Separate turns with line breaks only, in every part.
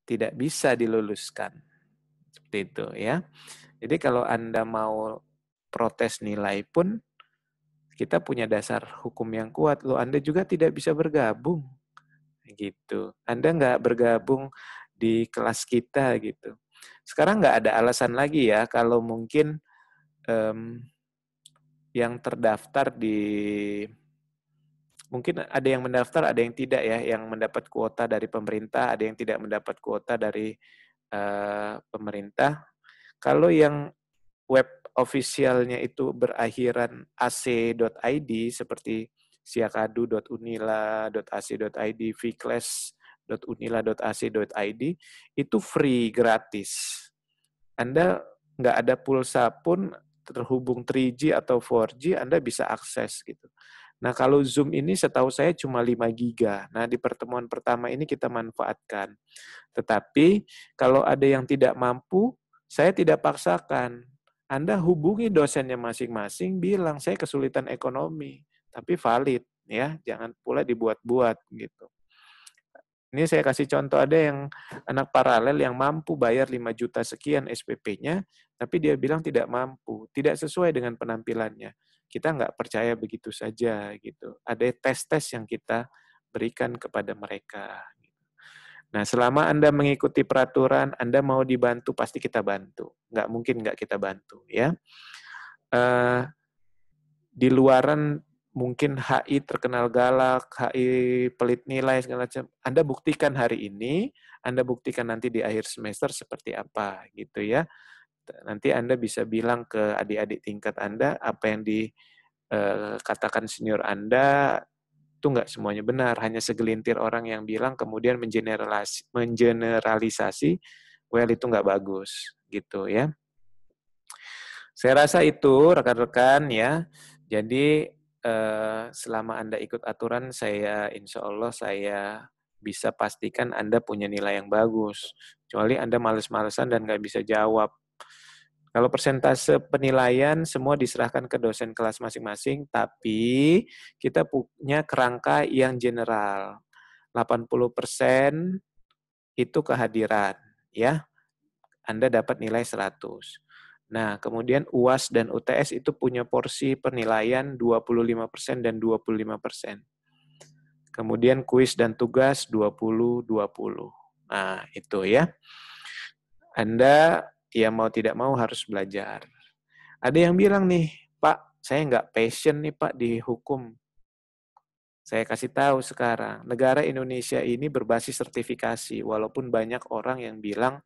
tidak bisa diluluskan. Seperti itu ya. Jadi kalau Anda mau protes nilai pun, kita punya dasar hukum yang kuat. Loh, Anda juga tidak bisa bergabung. Gitu. Anda nggak bergabung di kelas kita gitu. Sekarang nggak ada alasan lagi ya kalau mungkin yang terdaftar mungkin ada yang mendaftar, ada yang tidak ya, yang mendapat kuota dari pemerintah, ada yang tidak mendapat kuota dari pemerintah. Kalau yang web officialnya itu berakhiran ac.id seperti siakadu.unila.ac.id, vclass.unila.ac.id, itu free, gratis. Anda nggak ada pulsa pun, terhubung 3G atau 4G, Anda bisa akses gitu. Nah, kalau Zoom ini setahu saya cuma 5 giga. Nah, di pertemuan pertama ini kita manfaatkan. Tetapi kalau ada yang tidak mampu, saya tidak paksakan. Anda hubungi dosennya masing-masing, bilang saya kesulitan ekonomi, tapi valid ya, jangan pula dibuat-buat gitu. Ini saya kasih contoh, ada yang anak paralel yang mampu bayar 5 juta sekian SPP-nya, tapi dia bilang tidak mampu, tidak sesuai dengan penampilannya. Kita nggak percaya begitu saja gitu. Ada tes-tes yang kita berikan kepada mereka. Nah, selama Anda mengikuti peraturan, Anda mau dibantu, pasti kita bantu. Nggak mungkin nggak kita bantu ya. Di luaran mungkin HI terkenal galak, HI pelit nilai, segala macam. Anda buktikan hari ini, Anda buktikan nanti di akhir semester seperti apa, gitu ya. Nanti Anda bisa bilang ke adik-adik tingkat Anda, apa yang dikatakan senior Anda, itu nggak semuanya benar. Hanya segelintir orang yang bilang, kemudian mengeneralisasi, well itu nggak bagus, gitu ya. Saya rasa itu, rekan-rekan ya. Jadi selama Anda ikut aturan, insya Allah saya bisa pastikan Anda punya nilai yang bagus. Kecuali Anda males-malesan dan nggak bisa jawab. Kalau persentase penilaian semua diserahkan ke dosen kelas masing-masing, tapi kita punya kerangka yang general. 80% itu kehadiran, ya. Anda dapat nilai 100. Nah, kemudian UAS dan UTS itu punya porsi penilaian 25% dan 25%. Kemudian kuis dan tugas 20-20. Nah, itu ya. Anda ya mau tidak mau harus belajar. Ada yang bilang nih, Pak, saya nggak passion nih Pak di hukum. Saya kasih tahu sekarang, negara Indonesia ini berbasis sertifikasi, walaupun banyak orang yang bilang,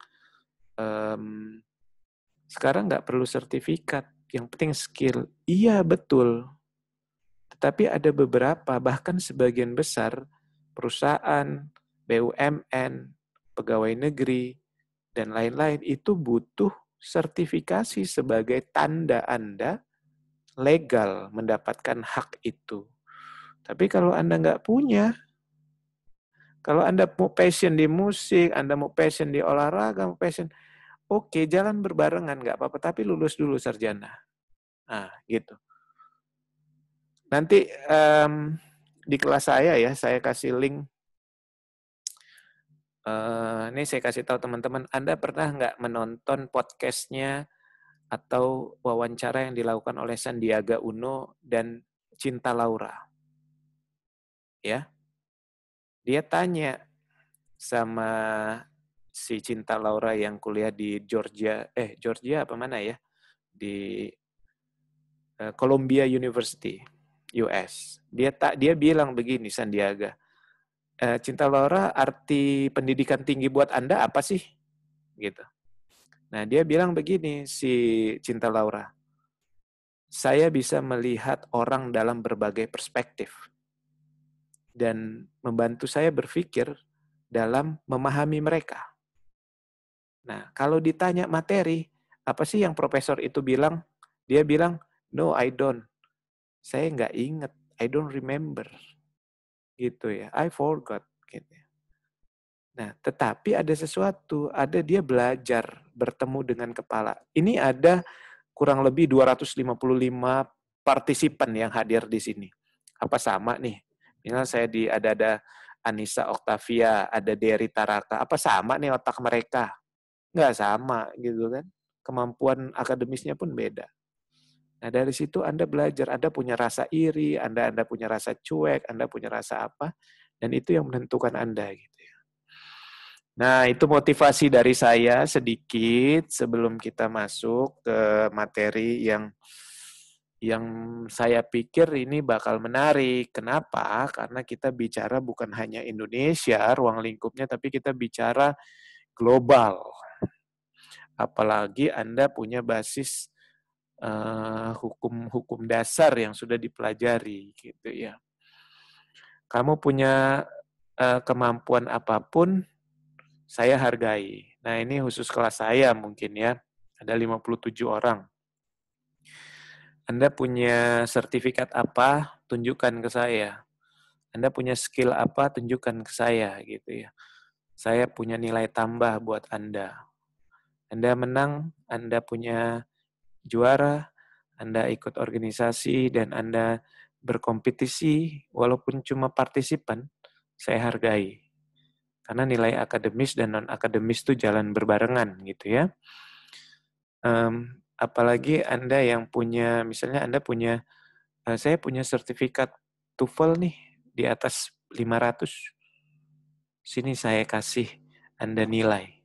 sekarang nggak perlu sertifikat, yang penting skill. Iya, betul. Tetapi ada beberapa, bahkan sebagian besar, perusahaan, BUMN, pegawai negeri, dan lain-lain, itu butuh sertifikasi sebagai tanda Anda legal mendapatkan hak itu. Tapi kalau Anda nggak punya, kalau Anda mau passion di musik, Anda mau passion di olahraga, mau passion, oke, jalan berbarengan, nggak apa-apa, tapi lulus dulu sarjana. Nah, gitu. Nanti di kelas saya ya, saya kasih link. Ini saya kasih tahu teman-teman, Anda pernah nggak menonton podcastnya atau wawancara yang dilakukan oleh Sandiaga Uno dan Cinta Laura? Ya, dia tanya sama si Cinta Laura yang kuliah di Georgia apa mana ya? Di Columbia University, US. Dia bilang begini, Sandiaga, Cinta Laura, arti pendidikan tinggi buat Anda apa sih? Gitu. Nah, dia bilang begini, si Cinta Laura, saya bisa melihat orang dalam berbagai perspektif dan membantu saya berpikir dalam memahami mereka. Nah, kalau ditanya materi, apa sih yang profesor itu bilang? Dia bilang, no, I don't. Saya nggak ingat, I don't remember. Gitu ya, I forgot. Gitu. Nah, tetapi ada sesuatu, ada dia belajar bertemu dengan kepala. Ini ada kurang lebih 255 partisipan yang hadir di sini. Apa sama nih? Misalnya saya ada Anissa Octavia, ada Dery Taraka. Apa sama nih otak mereka? Nggak sama gitu kan. Kemampuan akademisnya pun beda. Nah dari situ Anda belajar, Anda punya rasa iri, Anda punya rasa cuek, Anda punya rasa apa, dan itu yang menentukan Anda gitu ya. Nah itu motivasi dari saya sedikit sebelum kita masuk ke materi yang saya pikir ini bakal menarik. Kenapa? Karena kita bicara bukan hanya Indonesia, ruang lingkupnya, tapi kita bicara global. Apalagi Anda punya basis hukum-hukum dasar yang sudah dipelajari gitu ya. Kamu punya kemampuan apapun, saya hargai. Nah ini khusus kelas saya mungkin ya, ada 57 orang. Anda punya sertifikat apa, tunjukkan ke saya. Anda punya skill apa, tunjukkan ke saya gitu ya. Saya punya nilai tambah buat Anda. Anda menang, Anda punya juara, Anda ikut organisasi, dan Anda berkompetisi, walaupun cuma partisipan, saya hargai. Karena nilai akademis dan non-akademis itu jalan berbarengan gitu ya. Apalagi Anda yang punya, misalnya Anda punya, saya punya sertifikat TOEFL nih, di atas 500. Sini saya kasih Anda nilai.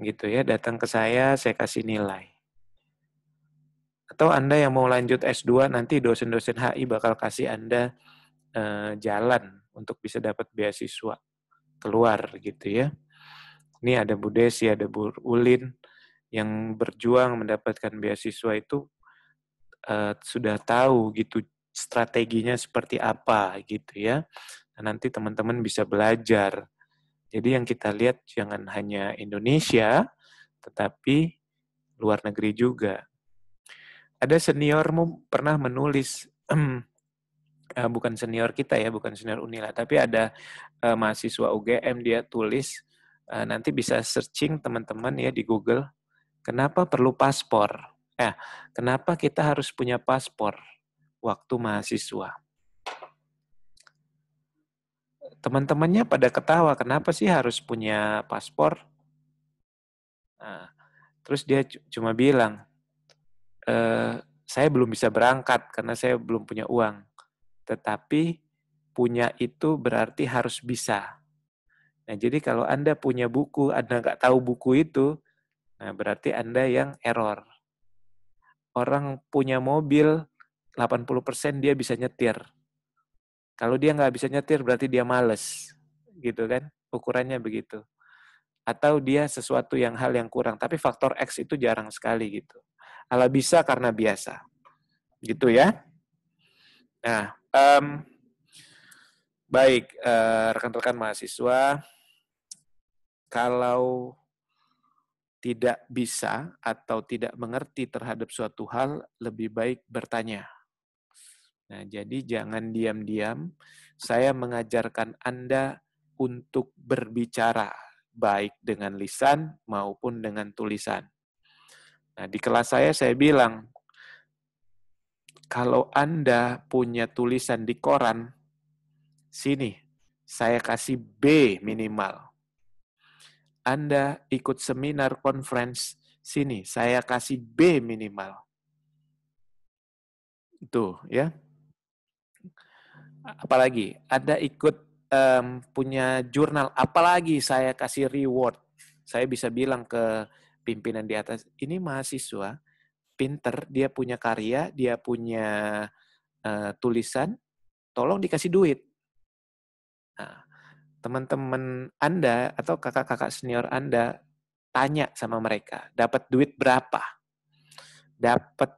Gitu ya, datang ke saya kasih nilai. Atau Anda yang mau lanjut S2, nanti dosen-dosen HI bakal kasih Anda jalan untuk bisa dapat beasiswa keluar gitu ya. Ini ada Bu Desi, ada Bu Ulin yang berjuang mendapatkan beasiswa itu sudah tahu gitu strateginya seperti apa gitu ya. Nah, nanti teman-teman bisa belajar. Jadi yang kita lihat jangan hanya Indonesia, tetapi luar negeri juga. Ada seniormu pernah menulis, bukan senior kita ya, bukan senior Unila, tapi ada mahasiswa UGM, dia tulis, nanti bisa searching teman-teman ya di Google, kenapa perlu paspor? Kenapa kita harus punya paspor waktu mahasiswa? Teman-temannya pada ketawa, kenapa sih harus punya paspor? Nah, terus dia cuma bilang, saya belum bisa berangkat karena saya belum punya uang. Tetapi punya itu berarti harus bisa. Nah, jadi kalau Anda punya buku, Anda nggak tahu buku itu, nah berarti Anda yang error. Orang punya mobil, 80% dia bisa nyetir. Kalau dia nggak bisa nyetir, berarti dia males. Gitu kan? Ukurannya begitu. Atau dia sesuatu hal yang kurang. Tapi faktor X itu jarang sekali gitu. Ala bisa karena biasa. Gitu ya. Nah, baik, rekan-rekan mahasiswa, kalau tidak bisa atau tidak mengerti terhadap suatu hal, lebih baik bertanya. Nah, jadi jangan diam-diam. Saya mengajarkan Anda untuk berbicara, baik dengan lisan maupun dengan tulisan. Nah, di kelas saya bilang, kalau Anda punya tulisan di koran, sini, saya kasih B minimal. Anda ikut seminar conference, sini, saya kasih B minimal. Itu, ya. Apalagi, Anda ikut punya jurnal, apalagi saya kasih reward. Saya bisa bilang ke pimpinan di atas, ini mahasiswa, pinter, dia punya karya, dia punya tulisan, tolong dikasih duit. Nah, teman-teman Anda atau kakak-kakak senior Anda tanya sama mereka, dapat duit berapa? Dapat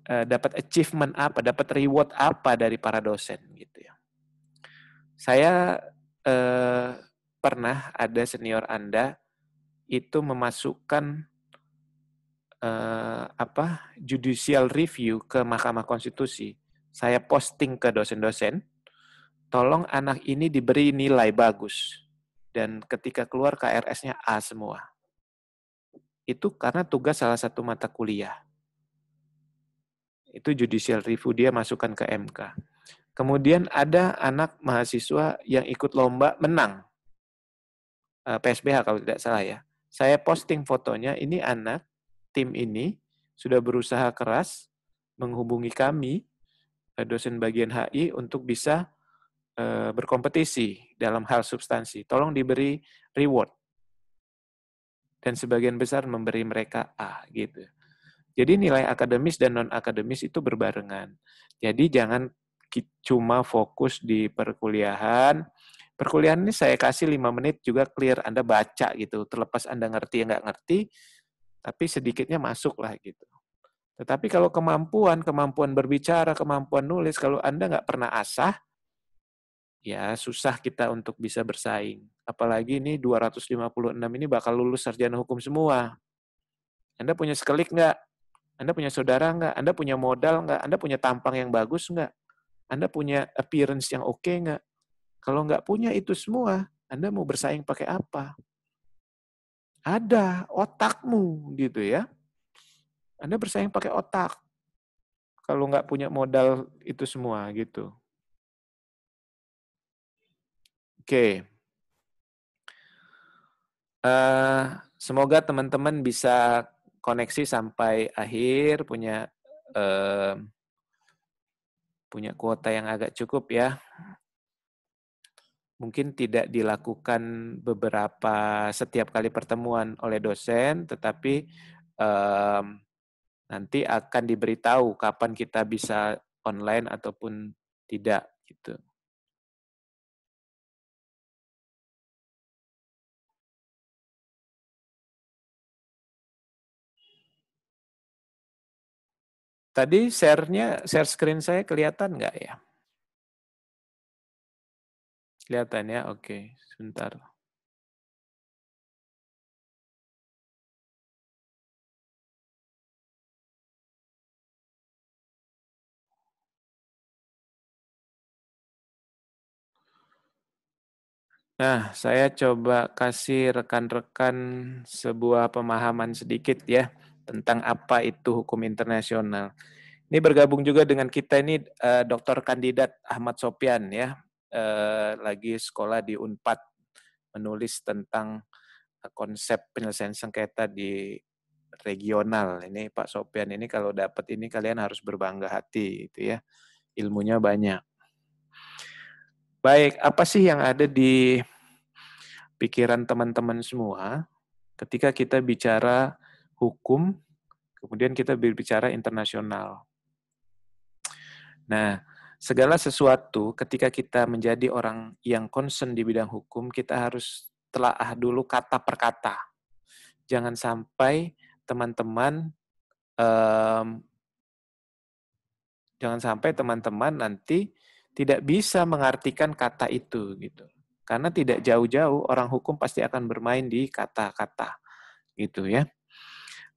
dapat achievement apa, dapat reward apa dari para dosen gitu ya. Saya pernah ada senior Anda itu memasukkan judicial review ke Mahkamah Konstitusi. Saya posting ke dosen-dosen, tolong anak ini diberi nilai bagus. Dan ketika keluar KRS-nya A semua. Itu karena tugas salah satu mata kuliah. Itu judicial review, dia masukkan ke MK. Kemudian ada anak mahasiswa yang ikut lomba menang, PSBH kalau tidak salah ya. Saya posting fotonya, ini anak tim ini sudah berusaha keras menghubungi kami, dosen bagian HI, untuk bisa berkompetisi dalam hal substansi. Tolong diberi reward. Dan sebagian besar memberi mereka A gitu. Jadi nilai akademis dan non-akademis itu berbarengan. Jadi jangan cuma fokus di perkuliahan. Perkuliahan ini saya kasih 5 menit juga clear, Anda baca gitu. Terlepas Anda ngerti nggak ngerti, tapi sedikitnya masuk lah gitu. Tetapi kalau kemampuan berbicara, kemampuan nulis, kalau Anda nggak pernah asah, ya susah kita untuk bisa bersaing. Apalagi ini 256 ini bakal lulus sarjana hukum semua. Anda punya sekelik nggak? Anda punya saudara nggak? Anda punya modal nggak? Anda punya tampang yang bagus nggak? Anda punya appearance yang oke nggak? Kalau nggak punya itu semua, Anda mau bersaing pakai apa? Ada otakmu gitu ya. Anda bersaing pakai otak. Kalau nggak punya modal itu semua gitu. Oke. Semoga teman-teman bisa koneksi sampai akhir, punya kuota yang agak cukup ya. Mungkin tidak dilakukan setiap kali pertemuan oleh dosen, tetapi nanti akan diberitahu kapan kita bisa online ataupun tidak gitu. Tadi share screen saya kelihatan nggak ya? Kelihatan ya, oke. Sebentar. Nah, saya coba kasih rekan-rekan sebuah pemahaman sedikit ya tentang apa itu hukum internasional. Ini bergabung juga dengan kita ini Dr. Kandidat Ahmad Sopyan ya, lagi sekolah di Unpad, menulis tentang konsep penyelesaian sengketa di regional. Ini Pak Sopyan ini kalau dapat ini kalian harus berbangga hati itu ya, ilmunya banyak. Baik, apa sih yang ada di pikiran teman-teman semua ketika kita bicara hukum, kemudian kita berbicara internasional? Nah, segala sesuatu ketika kita menjadi orang yang concern di bidang hukum, kita harus telaah dulu kata per kata. Jangan sampai teman-teman nanti tidak bisa mengartikan kata itu gitu. Karena tidak jauh-jauh orang hukum pasti akan bermain di kata-kata gitu ya.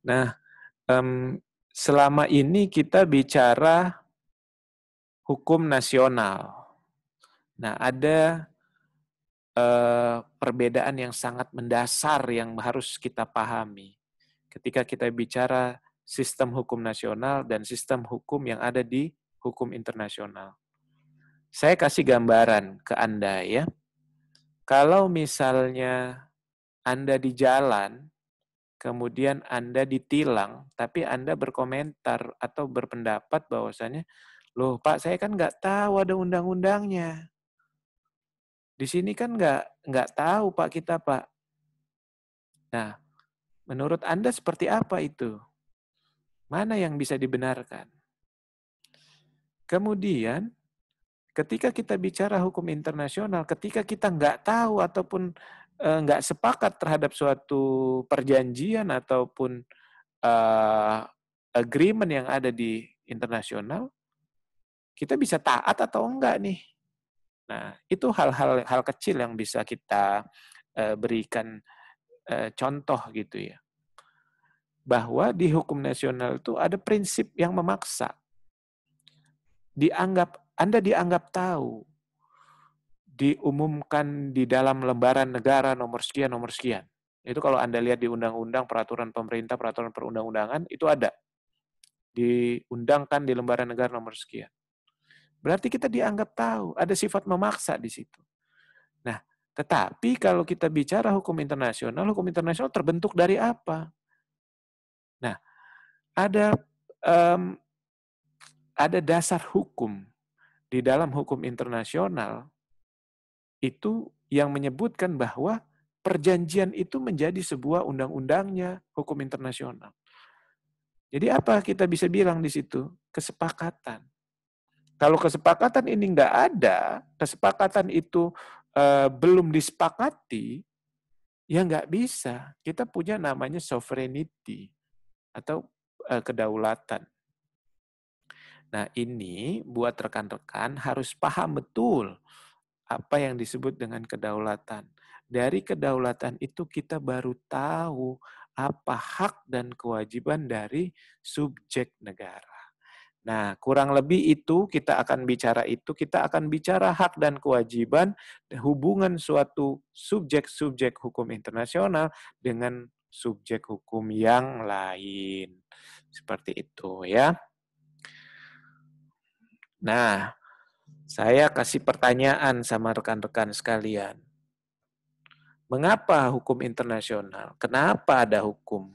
Nah, selama ini kita bicara hukum nasional. Nah, ada perbedaan yang sangat mendasar yang harus kita pahami ketika kita bicara sistem hukum nasional dan sistem hukum yang ada di hukum internasional. Saya kasih gambaran ke Anda ya. Kalau misalnya Anda di jalan, kemudian Anda ditilang, tapi Anda berkomentar atau berpendapat bahwasannya, loh Pak, saya kan nggak tahu ada undang-undangnya. Di sini kan nggak tahu Pak kita Pak. Nah, menurut Anda seperti apa itu? Mana yang bisa dibenarkan? Kemudian, ketika kita bicara hukum internasional, ketika kita nggak tahu ataupun nggak sepakat terhadap suatu perjanjian ataupun agreement yang ada di internasional, kita bisa taat atau enggak nih? Nah, itu hal kecil yang bisa kita berikan contoh gitu ya. Bahwa di hukum nasional itu ada prinsip yang memaksa. Anda dianggap tahu, diumumkan di dalam lembaran negara nomor sekian, nomor sekian. Itu kalau Anda lihat di undang-undang, peraturan pemerintah, peraturan perundang-undangan, itu ada. diundangkan di lembaran negara nomor sekian. Berarti kita dianggap tahu, ada sifat memaksa di situ. Nah, tetapi kalau kita bicara hukum internasional terbentuk dari apa? Nah, ada em, ada dasar hukum di dalam hukum internasional itu yang menyebutkan bahwa perjanjian itu menjadi sebuah undang-undangnya hukum internasional. Jadi apa kita bisa bilang di situ? Kesepakatan. Kalau kesepakatan ini nggak ada, kesepakatan itu belum disepakati, ya nggak bisa. Kita punya namanya sovereignty atau kedaulatan. Nah ini buat rekan-rekan harus paham betul apa yang disebut dengan kedaulatan. Dari kedaulatan itu kita baru tahu apa hak dan kewajiban dari subjek negara. Nah, kurang lebih itu kita akan bicara hak dan kewajiban hubungan suatu subjek-subjek hukum internasional dengan subjek hukum yang lain. Seperti itu ya. Nah, saya kasih pertanyaan sama rekan-rekan sekalian. Mengapa hukum internasional? Kenapa ada hukum?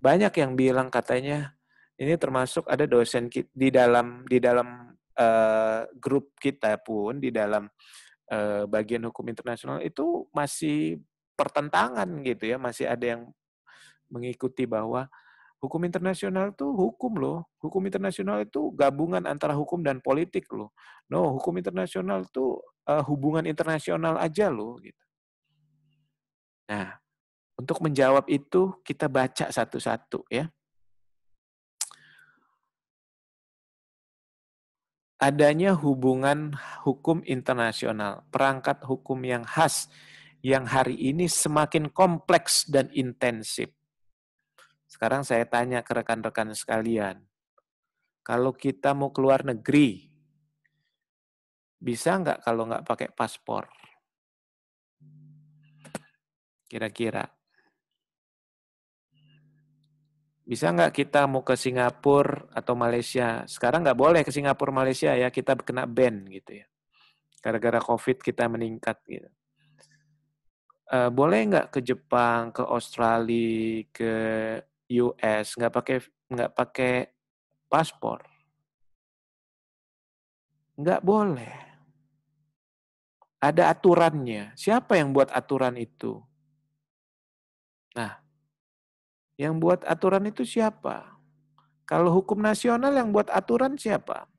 Banyak yang bilang katanya ini termasuk ada dosen di dalam grup kita pun di dalam bagian hukum internasional itu masih pertentangan gitu ya, masih ada yang mengikuti bahwa hukum internasional itu hukum loh. Hukum internasional itu gabungan antara hukum dan politik loh. No, hukum internasional itu hubungan internasional aja loh gitu. Nah, untuk menjawab itu kita baca satu-satu ya. Adanya hubungan hukum internasional, perangkat hukum yang khas, yang hari ini semakin kompleks dan intensif. Sekarang saya tanya ke rekan-rekan sekalian, kalau kita mau keluar negeri, bisa nggak kalau nggak pakai paspor? Kira-kira. Bisa nggak kita mau ke Singapura atau Malaysia? Sekarang nggak boleh ke Singapura, Malaysia ya, kita kena ban gitu ya. Gara-gara COVID kita meningkat gitu. Boleh nggak ke Jepang, ke Australia, ke US, nggak pakai paspor? Nggak boleh. Ada aturannya. Siapa yang buat aturan itu? Nah, yang buat aturan itu siapa? Kalau hukum nasional yang buat aturan siapa?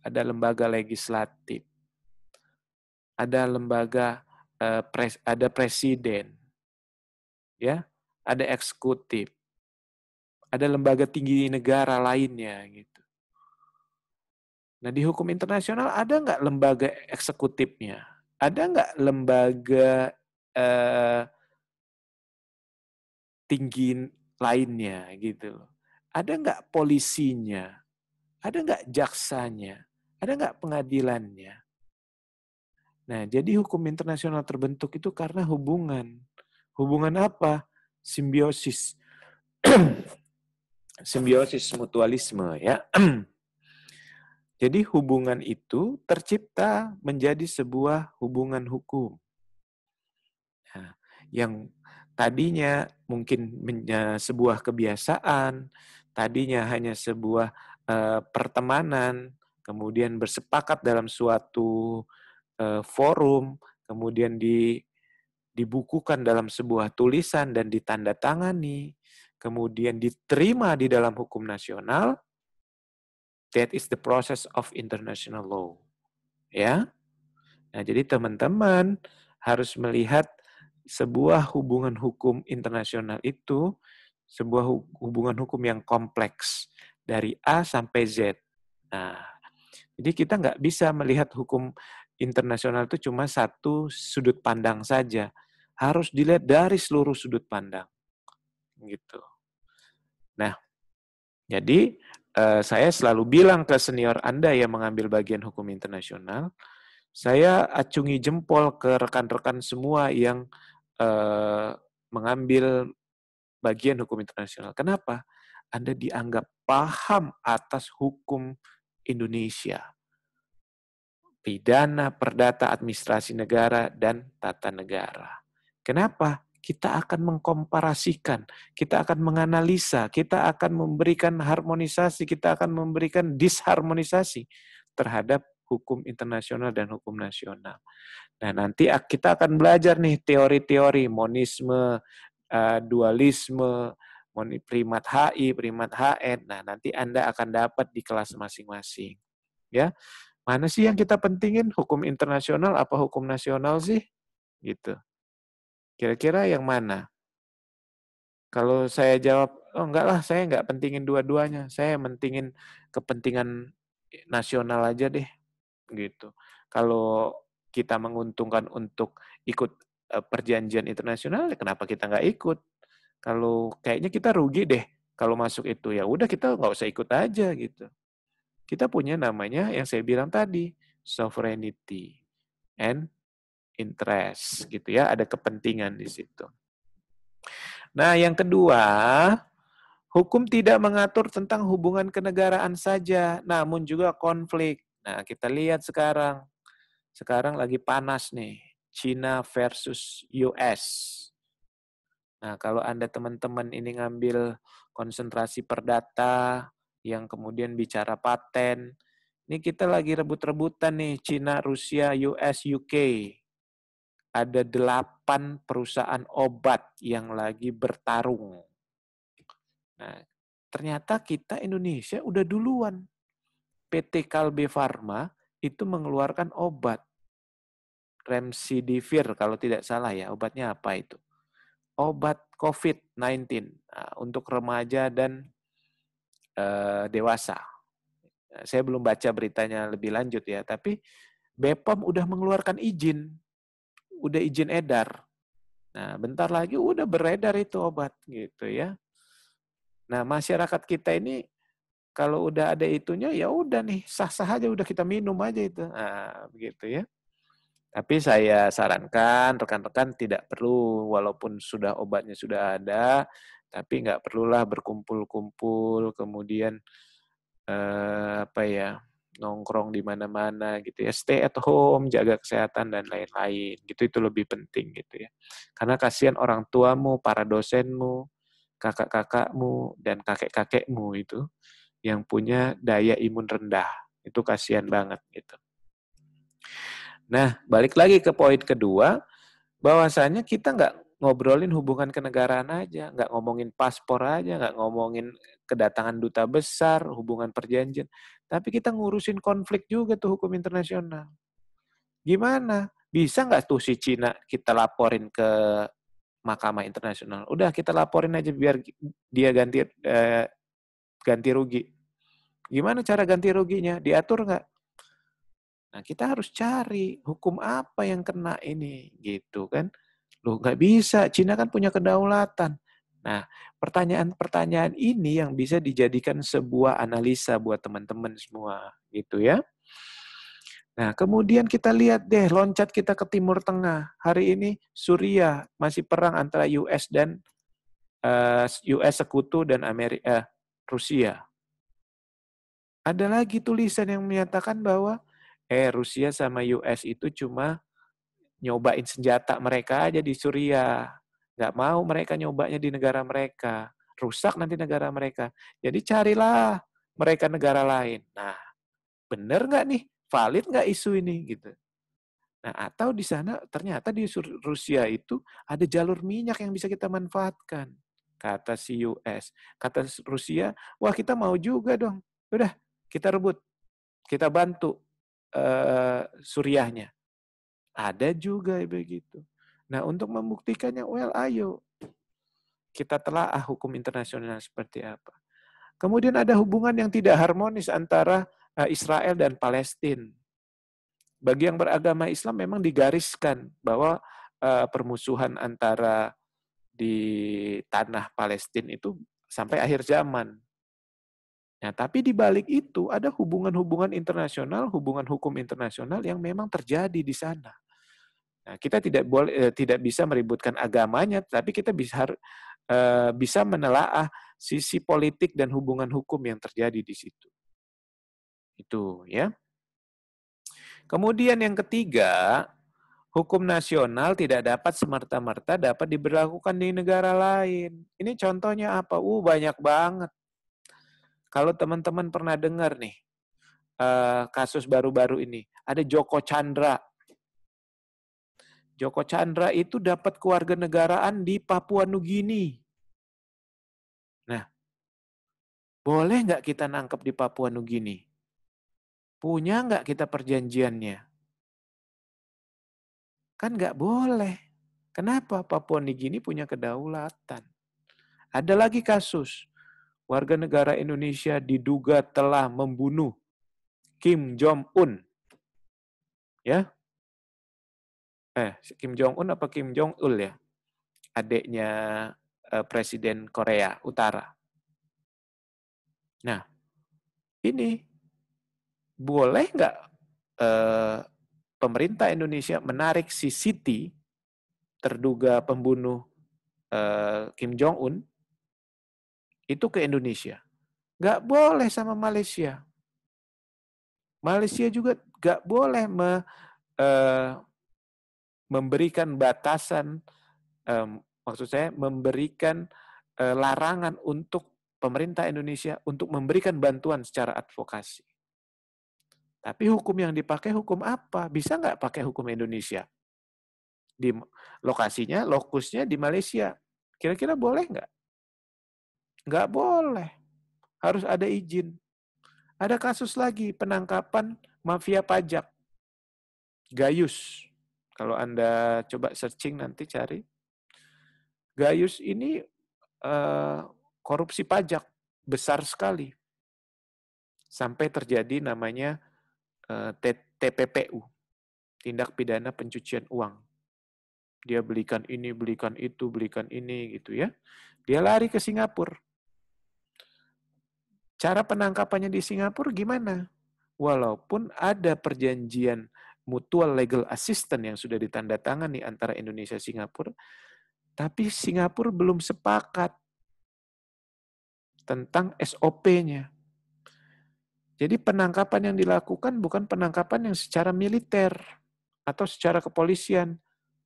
Ada lembaga legislatif, ada lembaga ada presiden, ya, ada eksekutif, ada lembaga tinggi negara lainnya gitu. Nah di hukum internasional ada nggak lembaga eksekutifnya? Ada nggak lembaga eh, tinggi lainnya gitu loh? Ada nggak polisinya? Ada nggak jaksanya? Ada nggak pengadilannya? Nah, jadi hukum internasional terbentuk itu karena hubungan. Hubungan apa? Simbiosis. Simbiosis mutualisme ya. Jadi hubungan itu tercipta menjadi sebuah hubungan hukum. Nah, yang tadinya mungkin sebuah kebiasaan, tadinya hanya sebuah pertemanan, kemudian bersepakat dalam suatu forum, kemudian dibukukan dalam sebuah tulisan dan ditandatangani, kemudian diterima di dalam hukum nasional, that is the process of international law. Ya. Nah, jadi teman-teman harus melihat sebuah hubungan hukum internasional itu sebuah hubungan hukum yang kompleks dari A sampai Z. Nah, jadi kita nggak bisa melihat hukum internasional itu cuma satu sudut pandang saja. Harus dilihat dari seluruh sudut pandang. Gitu. Nah, jadi saya selalu bilang ke senior Anda yang mengambil bagian hukum internasional, saya acungi jempol ke rekan-rekan semua yang mengambil bagian hukum internasional. Kenapa? Anda dianggap paham atas hukum Indonesia. Pidana, perdata, administrasi negara, dan tata negara. Kenapa? Kita akan mengkomparasikan, kita akan menganalisa, kita akan memberikan harmonisasi, kita akan memberikan disharmonisasi terhadap hukum internasional dan hukum nasional. Nah, nanti kita akan belajar nih teori-teori monisme, dualisme, primat HI, primat HN. Nah, nanti Anda akan dapat di kelas masing-masing. Ya, mana sih yang kita pentingin? Hukum internasional apa hukum nasional sih? Gitu. Kira-kira yang mana? Kalau saya jawab, oh enggak lah, saya enggak pentingin dua-duanya. Saya mentingin kepentingan nasional aja deh. Gitu. Kalau kita menguntungkan untuk ikut perjanjian internasional, ya kenapa kita nggak ikut? Kalau kayaknya kita rugi deh kalau masuk itu, ya udah kita nggak usah ikut aja gitu. Kita punya namanya yang saya bilang tadi, sovereignty and interest gitu ya, ada kepentingan di situ. Nah, yang kedua, hukum tidak mengatur tentang hubungan kenegaraan saja, namun juga konflik. Nah, kita lihat sekarang lagi panas nih, China versus US. Nah, kalau Anda teman-teman ini ngambil konsentrasi perdata, yang kemudian bicara paten, ini kita lagi rebut-rebutan nih, China, Rusia, US, UK. Ada 8 perusahaan obat yang lagi bertarung. Nah, ternyata kita Indonesia udah duluan. PT Kalbe Farma itu mengeluarkan obat. Remdesivir kalau tidak salah ya, obatnya apa itu? Obat COVID-19 untuk remaja dan dewasa. Saya belum baca beritanya lebih lanjut ya, tapi BPOM udah mengeluarkan izin, udah izin edar. Nah, bentar lagi udah beredar itu obat gitu ya. Nah, masyarakat kita ini kalau udah ada itunya ya udah nih, sah-sah aja udah kita minum aja itu. Nah, begitu ya. Tapi saya sarankan rekan-rekan tidak perlu, walaupun sudah obatnya sudah ada, tapi nggak perlulah berkumpul-kumpul, kemudian nongkrong di mana-mana gitu ya. Stay at home, jaga kesehatan dan lain-lain. Gitu itu lebih penting gitu ya. Karena kasihan orang tuamu, para dosenmu, kakak-kakakmu dan kakek-kakekmu itu yang punya daya imun rendah. Itu kasihan banget gitu. Nah, balik lagi ke poin kedua, bahwasanya kita nggak ngobrolin hubungan kenegaraan aja, nggak ngomongin paspor aja, nggak ngomongin kedatangan duta besar, hubungan perjanjian, tapi kita ngurusin konflik juga tuh hukum internasional. Gimana? Bisa nggak tuh si Cina kita laporin ke Mahkamah Internasional? Udah kita laporin aja biar dia ganti rugi. Gimana cara ganti ruginya? Diatur nggak? Nah, kita harus cari hukum apa yang kena ini, gitu kan. Loh, nggak bisa, Cina kan punya kedaulatan. Nah, pertanyaan-pertanyaan ini yang bisa dijadikan sebuah analisa buat teman-teman semua, gitu ya. Nah, kemudian kita lihat deh, loncat kita ke Timur Tengah. Hari ini Suriah masih perang antara US dan US sekutu dan Rusia. Ada lagi tulisan yang menyatakan bahwa Rusia sama US itu cuma nyobain senjata mereka aja di Suriah. Nggak mau mereka nyobanya di negara mereka. Rusak nanti negara mereka. Jadi carilah mereka negara lain. Nah, benar nggak nih? Valid nggak isu ini? Gitu. Nah, atau di sana ternyata di Rusia itu ada jalur minyak yang bisa kita manfaatkan. Kata si US. Kata Rusia, wah kita mau juga dong. Udah, kita rebut. Kita bantu Suriahnya. Ada juga begitu. Nah, untuk membuktikannya, ayo kita telaah hukum internasional seperti apa. Kemudian ada hubungan yang tidak harmonis antara Israel dan Palestina. Bagi yang beragama Islam memang digariskan bahwa permusuhan antara di tanah Palestina itu sampai akhir zaman. Nah, tapi di balik itu ada hubungan-hubungan internasional, hubungan hukum internasional yang memang terjadi di sana. Nah, kita tidak bisa meributkan agamanya, tapi kita bisa bisa menelaah sisi politik dan hubungan hukum yang terjadi di situ. Itu ya. Kemudian yang ketiga, hukum nasional tidak dapat semerta-merta dapat diberlakukan di negara lain. Ini contohnya apa? Banyak banget. Kalau teman-teman pernah dengar nih, kasus baru-baru ini, ada Joko Chandra. Joko Chandra itu dapat kewarganegaraan di Papua Nugini. Nah, boleh nggak kita nangkep di Papua Nugini? Punya nggak kita perjanjiannya? Kan nggak boleh. Kenapa? Papua Nugini punya kedaulatan. Ada lagi kasus, warga negara Indonesia diduga telah membunuh Kim Jong-un. Ya, Kim Jong-un apa Kim Jong-il ya? Adiknya Presiden Korea Utara. Nah, ini boleh nggak pemerintah Indonesia menarik si Siti, terduga pembunuh Kim Jong-un, itu ke Indonesia? Nggak boleh sama Malaysia. Malaysia juga nggak boleh memberikan batasan, maksud saya memberikan larangan untuk pemerintah Indonesia untuk memberikan bantuan secara advokasi. Tapi hukum yang dipakai hukum apa? Bisa nggak pakai hukum Indonesia? Di lokasinya, lokusnya di Malaysia. Kira-kira boleh nggak? Nggak boleh. Harus ada izin. Ada kasus lagi, penangkapan mafia pajak. Gayus. Kalau Anda coba searching nanti cari. Gayus ini korupsi pajak besar sekali. Sampai terjadi namanya TPPU, tindak pidana pencucian uang. Dia belikan ini, belikan itu, belikan ini gitu ya. Dia lari ke Singapura. Cara penangkapannya di Singapura gimana? Walaupun ada perjanjian mutual legal assistance yang sudah ditandatangani antara Indonesia dan Singapura, tapi Singapura belum sepakat tentang SOP-nya. Jadi penangkapan yang dilakukan bukan penangkapan yang secara militer atau secara kepolisian,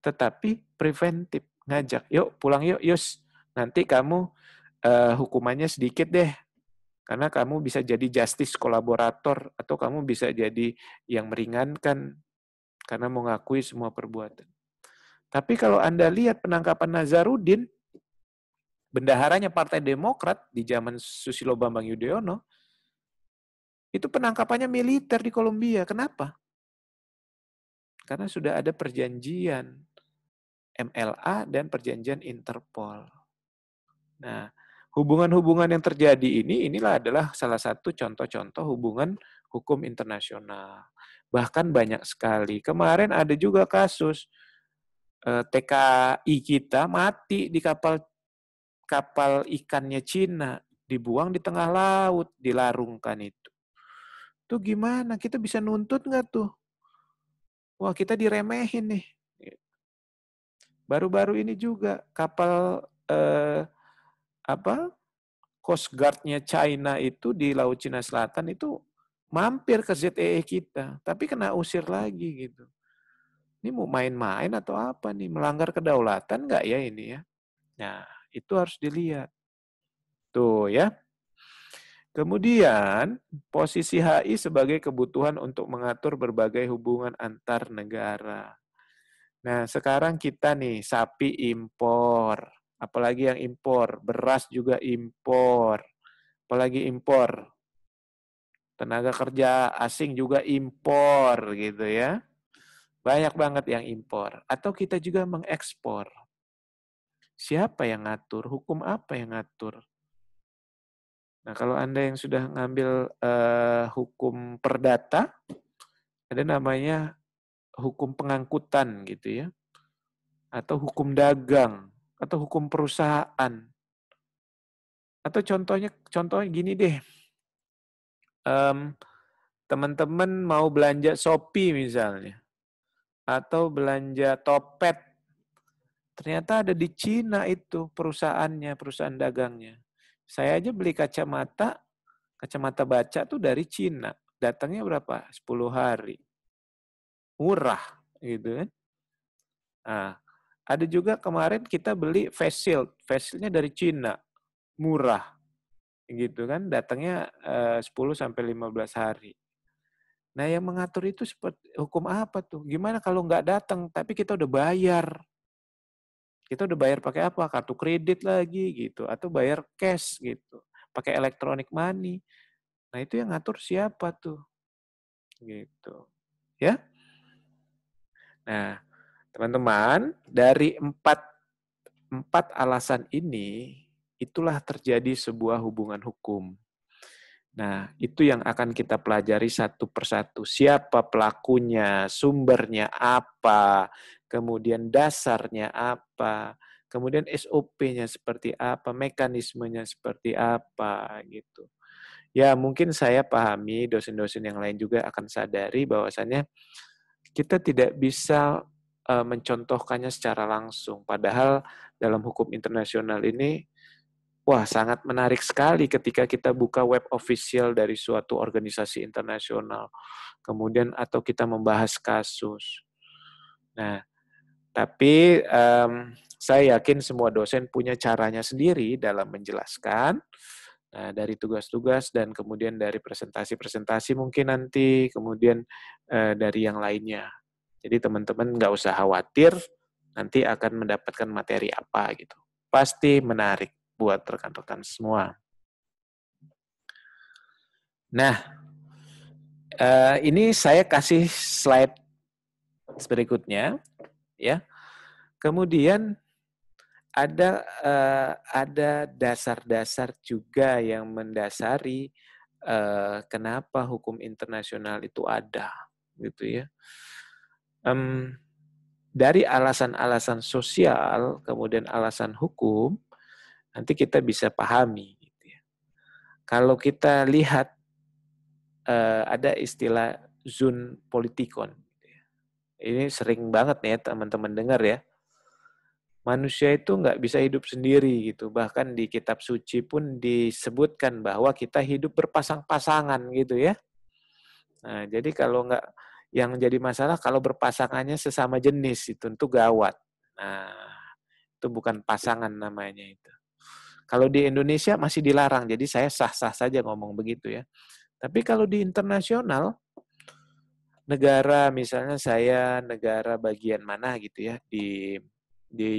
tetapi preventif, ngajak, yuk pulang yuk, Yus, nanti kamu hukumannya sedikit deh, karena kamu bisa jadi justice kolaborator, atau kamu bisa jadi yang meringankan, karena mengakui semua perbuatan. Tapi kalau Anda lihat penangkapan Nazarudin, bendaharanya Partai Demokrat di zaman Susilo Bambang Yudhoyono, itu penangkapannya militer di Kolombia. Kenapa? Karena sudah ada perjanjian MLA dan perjanjian Interpol. Nah, hubungan-hubungan yang terjadi inilah adalah salah satu contoh-contoh hubungan hukum internasional. Bahkan banyak sekali. Kemarin ada juga kasus TKI kita mati di kapal ikannya Cina, dibuang di tengah laut, dilarungkan itu. Tuh gimana? Kita bisa nuntut nggak tuh? Wah, kita diremehin nih. Baru-baru ini juga kapal Coast Guard-nya China itu di Laut Cina Selatan itu mampir ke ZEE kita, tapi kena usir lagi gitu. Ini mau main-main atau apa nih? Melanggar kedaulatan nggak ya ini ya? Nah, itu harus dilihat. Tuh ya. Kemudian, posisi HI sebagai kebutuhan untuk mengatur berbagai hubungan antar negara. Nah, sekarang kita nih, sapi impor. Apalagi yang impor, beras juga impor. Apalagi impor. Tenaga kerja asing juga impor gitu ya. Banyak banget yang impor. Atau kita juga mengekspor. Siapa yang ngatur? Hukum apa yang ngatur? Nah, kalau Anda yang sudah ngambil hukum perdata, ada namanya hukum pengangkutan gitu ya. Atau hukum dagang, atau hukum perusahaan. Atau contohnya gini deh. Teman-teman mau belanja Shopee misalnya. Atau belanja Topet. Ternyata ada di Cina itu perusahaannya, perusahaan dagangnya. Saya aja beli kacamata baca tuh dari Cina. Datangnya berapa? 10 hari. Murah gitu kan. Nah, ada juga kemarin kita beli face shield. Face shieldnya dari Cina. Murah. Gitu kan. Datangnya 10 sampai 15 hari. Nah, yang mengatur itu seperti hukum apa tuh? Gimana kalau nggak datang tapi kita udah bayar? Kita udah bayar pakai apa? Kartu kredit lagi gitu atau bayar cash gitu. Pakai electronic money. Nah, itu yang ngatur siapa tuh? Gitu. Ya. Nah, teman-teman, dari empat alasan ini itulah terjadi sebuah hubungan hukum. Nah, itu yang akan kita pelajari satu persatu. Siapa pelakunya, sumbernya apa, kemudian dasarnya apa, kemudian SOP-nya seperti apa, mekanismenya seperti apa, gitu. Ya, mungkin saya pahami dosen-dosen yang lain juga akan sadari bahwasannya kita tidak bisa mencontohkannya secara langsung. Padahal dalam hukum internasional ini wah, sangat menarik sekali ketika kita buka web official dari suatu organisasi internasional. Kemudian atau kita membahas kasus. Nah, tapi saya yakin semua dosen punya caranya sendiri dalam menjelaskan. Nah, dari tugas-tugas dan kemudian dari presentasi-presentasi mungkin nanti, kemudian dari yang lainnya. Jadi teman-teman nggak usah khawatir nanti akan mendapatkan materi apa gitu. Pasti menarik buat rekan-rekan semua. Nah, ini saya kasih slide berikutnya, ya. Kemudian ada dasar-dasar juga yang mendasari kenapa hukum internasional itu ada, gitu ya. Dari alasan-alasan sosial, kemudian alasan hukum, nanti kita bisa pahami. Gitu ya. Kalau kita lihat ada istilah zoon politikon. Ini sering banget nih ya teman-teman dengar ya. Manusia itu nggak bisa hidup sendiri gitu. Bahkan di kitab suci pun disebutkan bahwa kita hidup berpasang-pasangan gitu ya. Nah, jadi kalau nggak, yang jadi masalah kalau berpasangannya sesama jenis itu tentu gawat. Nah, itu bukan pasangan namanya itu. Kalau di Indonesia masih dilarang, jadi saya sah-sah saja ngomong begitu ya. Tapi kalau di internasional, negara misalnya saya negara bagian mana gitu ya, di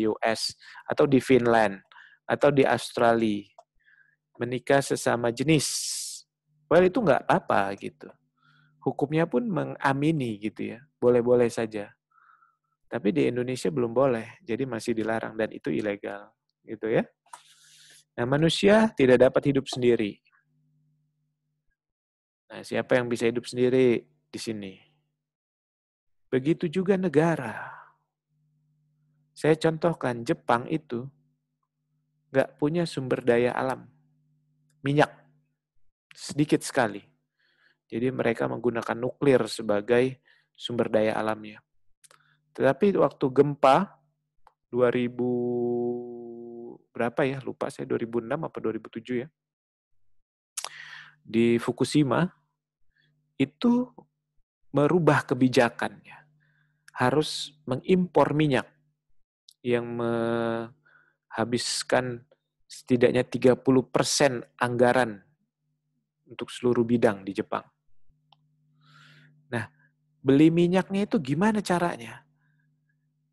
US atau di Finland atau di Australia, menikah sesama jenis, well itu nggak apa-apa gitu. Hukumnya pun mengamini gitu ya, boleh-boleh saja. Tapi di Indonesia belum boleh, jadi masih dilarang dan itu ilegal gitu ya. Nah, manusia tidak dapat hidup sendiri. Nah, siapa yang bisa hidup sendiri di sini? Begitu juga negara. Saya contohkan, Jepang itu nggak punya sumber daya alam. Minyak, sedikit sekali. Jadi mereka menggunakan nuklir sebagai sumber daya alamnya. Tetapi waktu gempa 2000 berapa ya, lupa saya 2006 apa 2007 ya, di Fukushima, itu merubah kebijakannya. Harus mengimpor minyak yang menghabiskan setidaknya 30% anggaran untuk seluruh bidang di Jepang. Nah, beli minyaknya itu gimana caranya?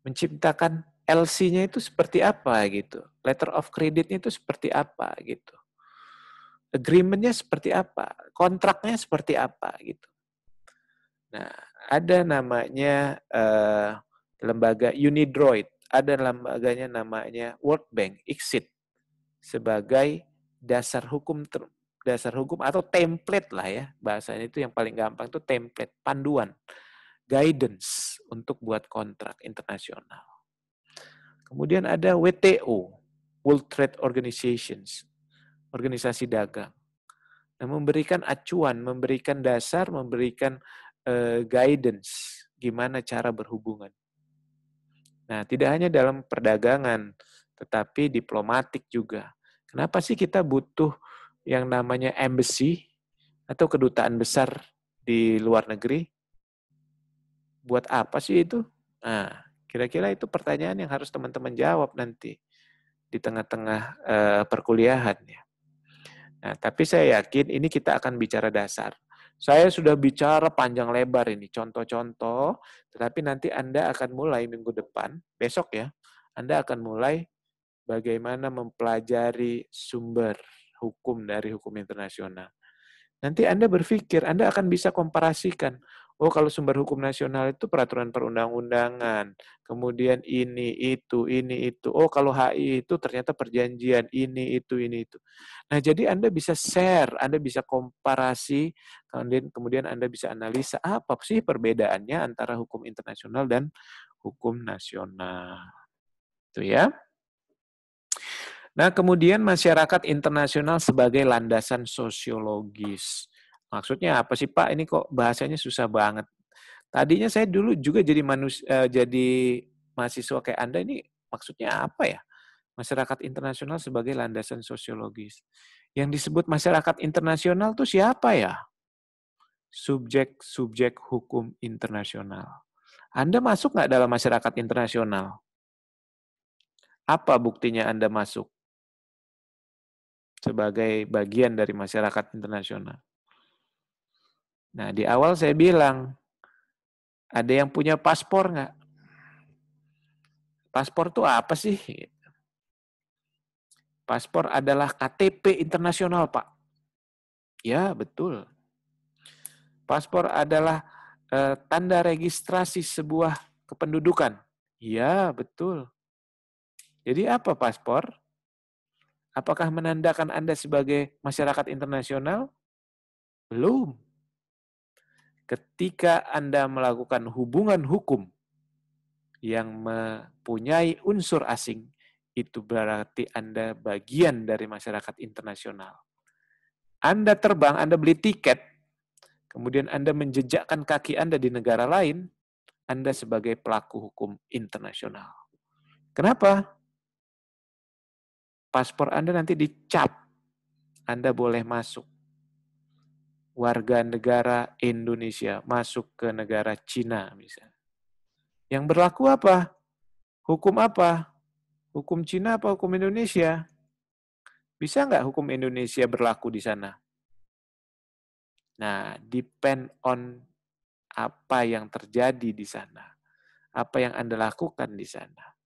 Menciptakan LC-nya itu seperti apa gitu. Letter of credit-nya itu seperti apa gitu. Agreement-nya seperti apa. Kontraknya seperti apa gitu. Nah, ada namanya lembaga Unidroid. Ada lembaganya namanya World Bank, ICSID, sebagai dasar hukum atau template lah ya. Bahasanya itu yang paling gampang itu template, panduan, guidance untuk buat kontrak internasional. Kemudian ada WTO, World Trade Organizations, organisasi dagang. Nah, memberikan acuan, memberikan dasar, memberikan guidance gimana cara berhubungan. Nah, tidak hanya dalam perdagangan, tetapi diplomatik juga. Kenapa sih kita butuh yang namanya embassy atau kedutaan besar di luar negeri? Buat apa sih itu? Nah, kira-kira itu pertanyaan yang harus teman-teman jawab nanti di tengah-tengah perkuliahan ya. Nah, tapi saya yakin ini kita akan bicara dasar. Saya sudah bicara panjang lebar ini, contoh-contoh, tetapi nanti Anda akan mulai minggu depan, besok ya, Anda akan mulai bagaimana mempelajari sumber hukum dari hukum internasional. Nanti Anda berpikir, Anda akan bisa komparasikan. Oh, kalau sumber hukum nasional itu peraturan perundang-undangan, kemudian ini, itu. Oh, kalau HI itu ternyata perjanjian, ini, itu. Nah, jadi Anda bisa share, Anda bisa komparasi, kemudian Anda bisa analisa apa sih perbedaannya antara hukum internasional dan hukum nasional. Itu ya. Nah, kemudian masyarakat internasional sebagai landasan sosiologis. Maksudnya apa sih Pak? Ini kok bahasanya susah banget. Tadinya saya dulu juga jadi mahasiswa kayak Anda ini maksudnya apa ya? Masyarakat internasional sebagai landasan sosiologis. Yang disebut masyarakat internasional tuh siapa ya? Subjek-subjek hukum internasional. Anda masuk nggak dalam masyarakat internasional? Apa buktinya Anda masuk sebagai bagian dari masyarakat internasional? Nah, di awal saya bilang, ada yang punya paspor nggak? Paspor itu apa sih? Paspor adalah KTP internasional, Pak. Ya, betul. Paspor adalah tanda registrasi sebuah kependudukan. Ya, betul. Jadi apa paspor? Apakah menandakan Anda sebagai masyarakat internasional? Belum. Ketika Anda melakukan hubungan hukum yang mempunyai unsur asing, itu berarti Anda bagian dari masyarakat internasional. Anda terbang, Anda beli tiket, kemudian Anda menjejakkan kaki Anda di negara lain, Anda sebagai pelaku hukum internasional. Kenapa? Paspor Anda nanti dicap, Anda boleh masuk. Warga negara Indonesia masuk ke negara Cina misalnya. Yang berlaku apa? Hukum apa? Hukum Cina apa hukum Indonesia? Bisa nggak hukum Indonesia berlaku di sana? Nah, depend on apa yang terjadi di sana. Apa yang Anda lakukan di sana.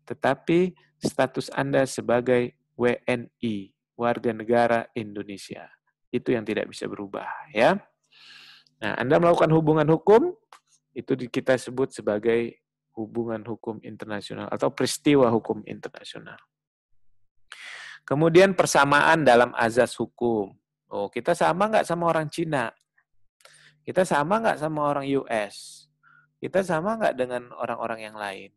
Tetapi status Anda sebagai WNI, warga negara Indonesia, itu yang tidak bisa berubah, ya. Nah, Anda melakukan hubungan hukum, itu kita sebut sebagai hubungan hukum internasional atau peristiwa hukum internasional. Kemudian persamaan dalam azas hukum. Oh, kita sama nggak sama orang Cina? Kita sama nggak sama orang US? Kita sama nggak dengan orang-orang yang lain?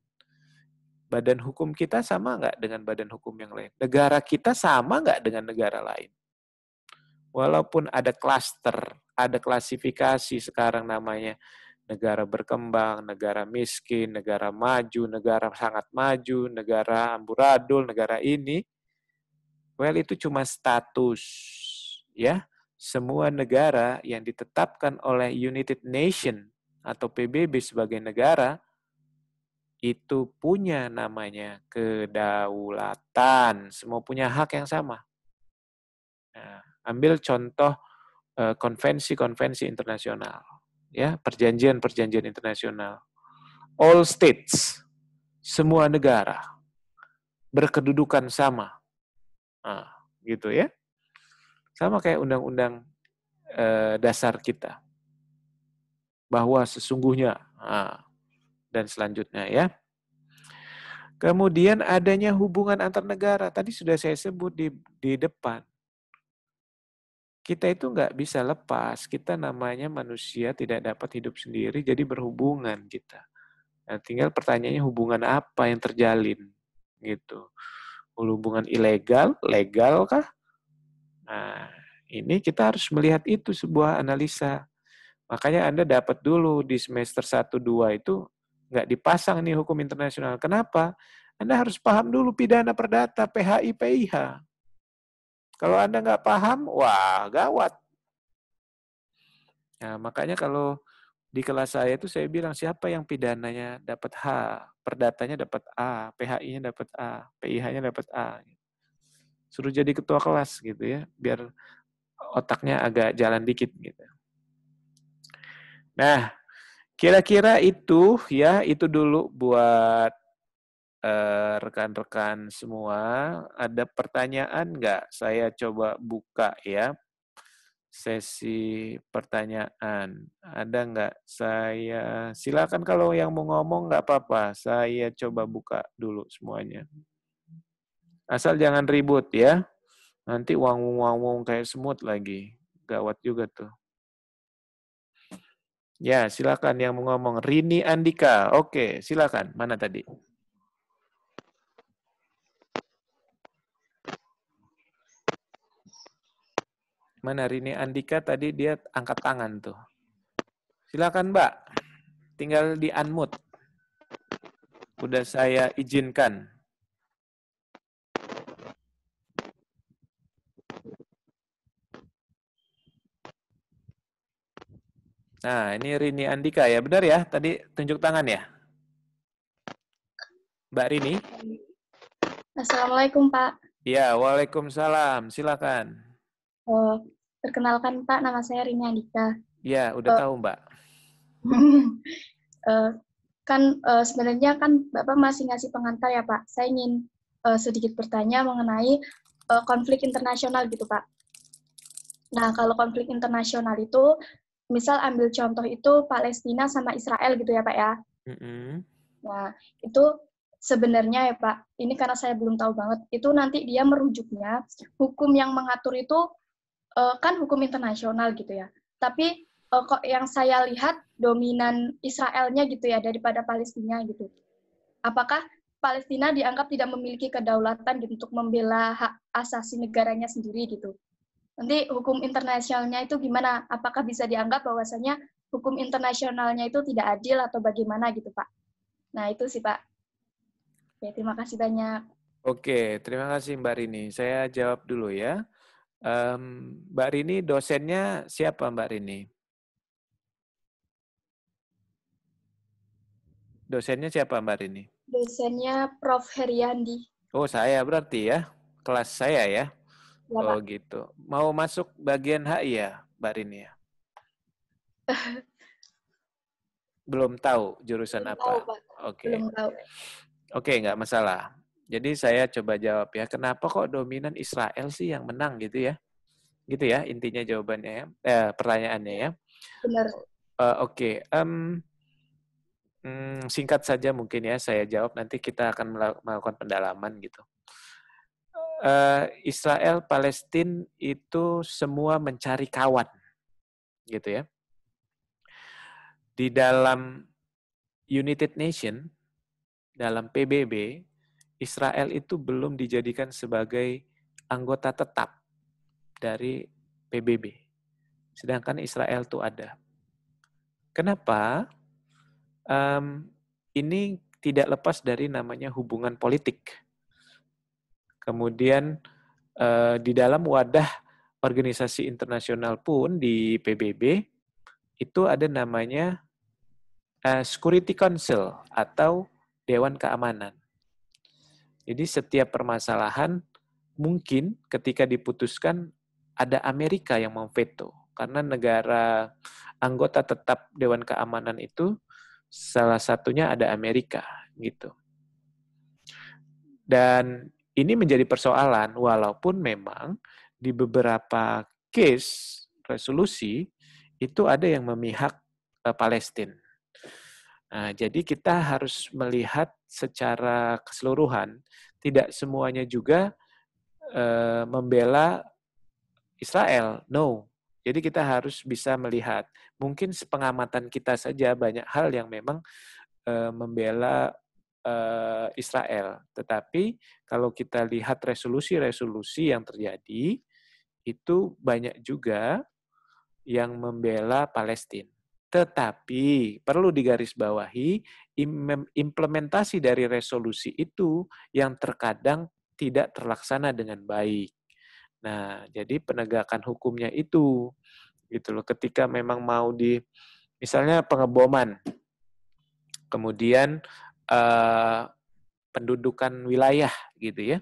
Badan hukum kita sama nggak dengan badan hukum yang lain? Negara kita sama nggak dengan negara lain? Walaupun ada klaster, ada klasifikasi sekarang namanya negara berkembang, negara miskin, negara maju, negara sangat maju, negara amburadul, negara ini, well itu cuma status, ya. Semua negara yang ditetapkan oleh United Nation atau PBB sebagai negara itu punya namanya kedaulatan, semua punya hak yang sama. Nah, ambil contoh konvensi-konvensi internasional, ya, perjanjian-perjanjian internasional. All states, semua negara berkedudukan sama, nah, gitu ya, sama kayak undang-undang dasar kita, bahwa sesungguhnya, nah, dan selanjutnya ya. Kemudian adanya hubungan antar negara. Tadi sudah saya sebut di depan. Kita itu nggak bisa lepas. Kita namanya manusia tidak dapat hidup sendiri, jadi berhubungan kita. Nah, tinggal pertanyaannya hubungan apa yang terjalin, gitu. Hubungan ilegal, legal kah? Nah, ini kita harus melihat itu sebuah analisa. Makanya Anda dapat dulu di semester 1, 2 itu nggak dipasang nih hukum internasional. Kenapa? Anda harus paham dulu pidana perdata, PHI, PIH. Kalau Anda nggak paham, wah gawat. Nah, makanya kalau di kelas saya itu saya bilang siapa yang pidananya dapat H, perdatanya dapat A, PHI-nya dapat A, PIH-nya dapat A. Suruh jadi ketua kelas gitu ya, biar otaknya agak jalan dikit gitu. Nah, kira-kira itu ya, itu dulu buat rekan-rekan semua. Ada pertanyaan nggak? Saya coba buka ya sesi pertanyaan. Ada nggak? Saya silakan kalau yang mau ngomong nggak apa-apa. Saya coba buka dulu semuanya. Asal jangan ribut ya. Nanti wang-wang kayak semut lagi. Gawat juga tuh. Ya, silakan yang mau ngomong. Rini Andika. Oke, silakan. Mana tadi? Mana Rini Andika tadi dia angkat tangan tuh. Silakan Mbak. Tinggal di unmute. Udah saya izinkan. Nah, ini Rini Andika ya. Benar ya? Tadi tunjuk tangan ya? Mbak Rini?
Assalamualaikum, Pak.
Ya, waalaikumsalam. Silakan.
Perkenalkan, Pak, nama saya Rini Andika.
Ya, udah tahu Mbak.
Sebenarnya kan Bapak masih ngasih pengantar ya, Pak. Saya ingin sedikit bertanya mengenai konflik internasional gitu, Pak. Nah, kalau konflik internasional itu, misal ambil contoh itu Palestina sama Israel gitu ya, Pak ya. Nah, itu sebenarnya ya Pak, ini karena saya belum tahu banget, itu nanti dia merujuknya, hukum yang mengatur itu kan hukum internasional gitu ya. Tapi kok yang saya lihat dominan Israelnya gitu ya daripada Palestina gitu. Apakah Palestina dianggap tidak memiliki kedaulatan gitu, untuk membela hak asasi negaranya sendiri gitu. Nanti hukum internasionalnya itu gimana? Apakah bisa dianggap bahwasanya hukum internasionalnya itu tidak adil atau bagaimana gitu Pak? Nah itu sih Pak. Ya, terima kasih banyak.
Oke, terima kasih Mbak Rini. Saya jawab dulu ya. Mbak Rini, dosennya siapa Mbak Rini? Dosennya siapa Mbak Rini?
Dosennya Prof. Heriandi.
Oh, saya berarti ya. Kelas saya ya.
Ya,
Oh,
Pak.
gitu. Mau masuk bagian HI ya, Mbak Rini ya? Belum tahu jurusan
Belum tahu,
apa.
Pak.
Oke.
Belum tahu.
Oke, nggak masalah. Jadi saya coba jawab ya. Kenapa kok dominan Israel sih yang menang gitu ya? Gitu ya intinya jawabannya ya. Pertanyaannya ya.
Benar.
Oke. Singkat saja mungkin ya saya jawab. Nanti kita akan melakukan pendalaman gitu. Israel, Palestina itu semua mencari kawan, gitu ya. Di dalam United Nation, dalam PBB, Israel itu belum dijadikan sebagai anggota tetap dari PBB. Sedangkan Israel itu ada. Kenapa? Ini tidak lepas dari namanya hubungan politik. Kemudian di dalam wadah organisasi internasional pun di PBB itu ada namanya Security Council atau Dewan Keamanan. Jadi setiap permasalahan mungkin ketika diputuskan ada Amerika yang memveto karena negara anggota tetap Dewan Keamanan itu salah satunya ada Amerika gitu. Dan ini menjadi persoalan walaupun memang di beberapa case resolusi itu ada yang memihak Palestina. Nah, jadi kita harus melihat secara keseluruhan, tidak semuanya juga membela Israel. No. Jadi kita harus bisa melihat. Mungkin sepengamatan kita saja banyak hal yang memang membela Israel. Tetapi kalau kita lihat resolusi-resolusi yang terjadi, itu banyak juga yang membela Palestina. Tetapi perlu digarisbawahi, implementasi dari resolusi itu yang terkadang tidak terlaksana dengan baik. Nah, jadi penegakan hukumnya itu, gitu loh. Ketika memang mau misalnya pengeboman, kemudian pendudukan wilayah, gitu ya.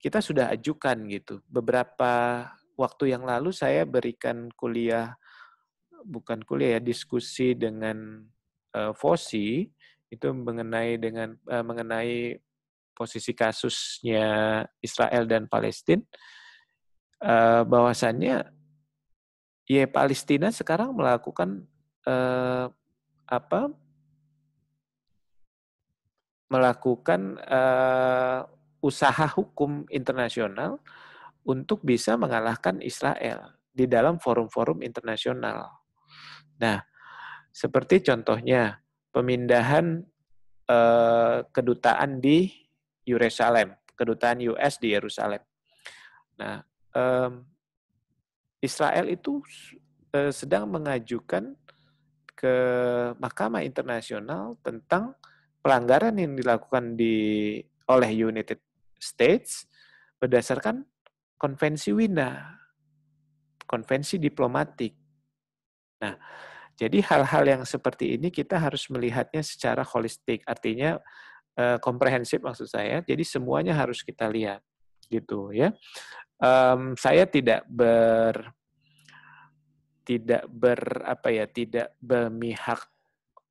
Kita sudah ajukan gitu. Beberapa waktu yang lalu saya berikan bukan kuliah ya, diskusi dengan FOSI itu mengenai posisi kasusnya Israel dan Palestina, bahwasannya ya Palestina sekarang melakukan eh, apa? Melakukan usaha hukum internasional untuk bisa mengalahkan Israel di dalam forum-forum internasional. Nah, seperti contohnya pemindahan kedutaan di Yerusalem, kedutaan US di Yerusalem. Nah, Israel itu sedang mengajukan ke Mahkamah Internasional tentang pelanggaran yang dilakukan oleh United States berdasarkan konvensi Wina, konvensi diplomatik. Nah, jadi hal-hal yang seperti ini kita harus melihatnya secara holistik, artinya komprehensif maksud saya. Jadi semuanya harus kita lihat, gitu ya. Saya tidak bermihak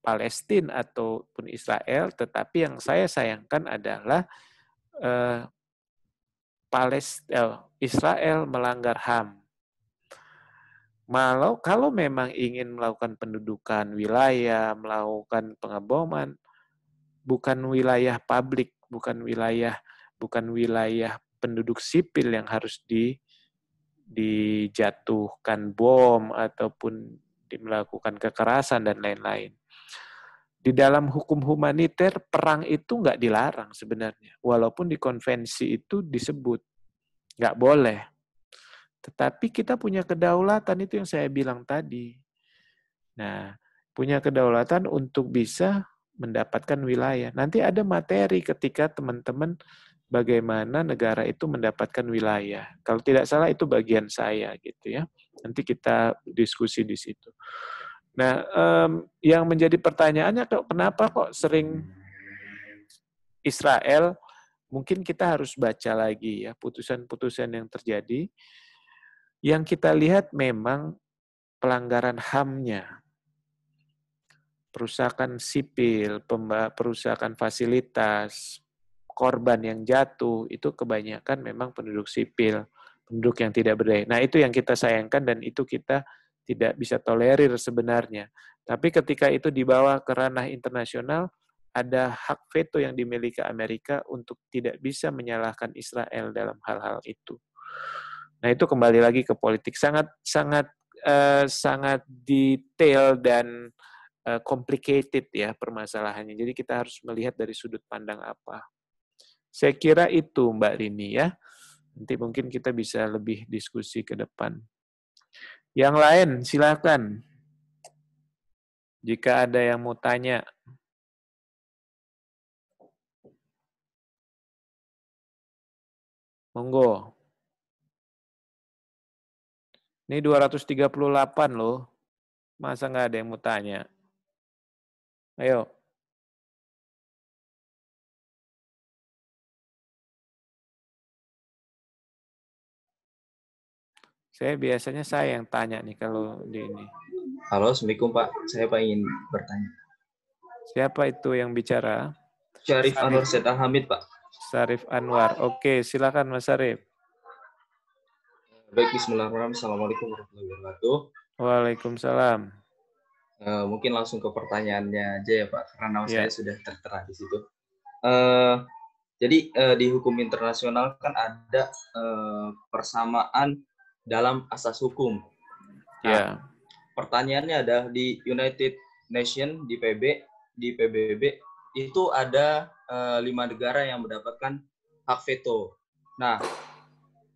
Palestina ataupun Israel, tetapi yang saya sayangkan adalah Israel melanggar HAM. Kalau memang ingin melakukan pendudukan wilayah, melakukan pengeboman, bukan wilayah publik, bukan wilayah penduduk sipil yang harus dijatuhkan bom ataupun melakukan kekerasan dan lain-lain. Di dalam hukum humaniter, perang itu nggak dilarang sebenarnya. Walaupun di konvensi itu disebut, nggak boleh. Tetapi kita punya kedaulatan, itu yang saya bilang tadi. Nah, punya kedaulatan untuk bisa mendapatkan wilayah. Nanti ada materi ketika teman-teman bagaimana negara itu mendapatkan wilayah. Kalau tidak salah itu bagian saya gitu ya. Nanti kita diskusi di situ. Nah, yang menjadi pertanyaannya kenapa kok sering Israel, mungkin kita harus baca lagi ya putusan-putusan yang terjadi. Yang kita lihat memang pelanggaran HAM-nya, perusakan sipil, perusakan fasilitas, korban yang jatuh, itu kebanyakan memang penduduk sipil, penduduk yang tidak berdaya. Nah, itu yang kita sayangkan dan itu kita tidak bisa tolerir sebenarnya. Tapi ketika itu dibawa ke ranah internasional, ada hak veto yang dimiliki Amerika untuk tidak bisa menyalahkan Israel dalam hal-hal itu. Nah, itu kembali lagi ke politik, sangat detail dan complicated ya permasalahannya. Jadi kita harus melihat dari sudut pandang apa. Saya kira itu Mbak Rini ya. Nanti mungkin kita bisa lebih diskusi ke depan. Yang lain silakan. Jika ada yang mau tanya. Monggo. Ini 238 loh. Masa nggak ada yang mau tanya? Ayo. Biasanya saya yang tanya nih kalau di ini.
Halo, Assalamualaikum Pak. Saya Pak ingin bertanya.
Siapa itu yang bicara?
Syarif Anwar Syed Al-Hamid, Pak.
Syarif Anwar. Oke, silakan Mas Syarif.
Baik, bismillahirrahmanirrahim. Assalamualaikum warahmatullahi wabarakatuh.
Waalaikumsalam.
Mungkin langsung ke pertanyaannya aja ya Pak, karena nama saya sudah tertera di situ. Jadi di hukum internasional kan ada persamaan dalam asas hukum. Nah, pertanyaannya adalah di United Nations, di PBB, itu ada 5 negara yang mendapatkan hak veto. Nah,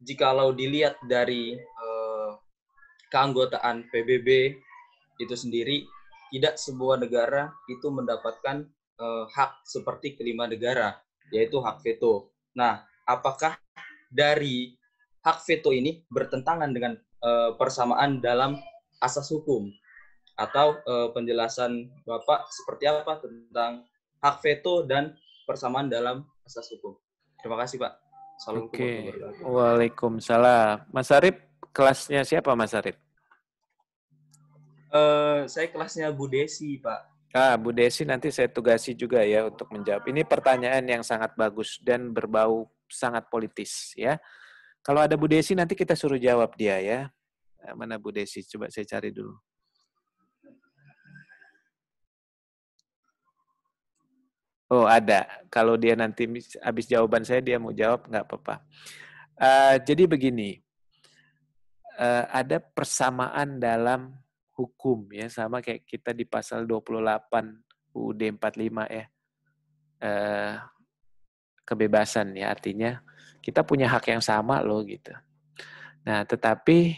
jikalau dilihat dari keanggotaan PBB itu sendiri, tidak sebuah negara itu mendapatkan hak seperti kelima negara, yaitu hak veto. Nah, apakah dari hak veto ini bertentangan dengan persamaan dalam asas hukum? Atau penjelasan Bapak seperti apa tentang hak veto dan persamaan dalam asas hukum? Terima kasih, Pak. Assalamualaikum warahmatullahi wabarakatuh.
Waalaikumsalam. Mas Arif, kelasnya siapa Mas Arif?
Saya kelasnya Bu Desi, Pak.
Bu Desi nanti saya tugasi juga ya untuk menjawab. Ini pertanyaan yang sangat bagus dan berbau sangat politis ya. Kalau ada Bu Desi nanti kita suruh jawab dia ya. Mana Bu Desi? Coba saya cari dulu. Oh ada. Kalau dia nanti habis jawaban saya dia mau jawab nggak apa-apa. Jadi begini. Ada persamaan dalam hukum ya, sama kayak kita di pasal 28 UUD 45 ya. Kebebasan ya, artinya kita punya hak yang sama loh gitu. Nah, tetapi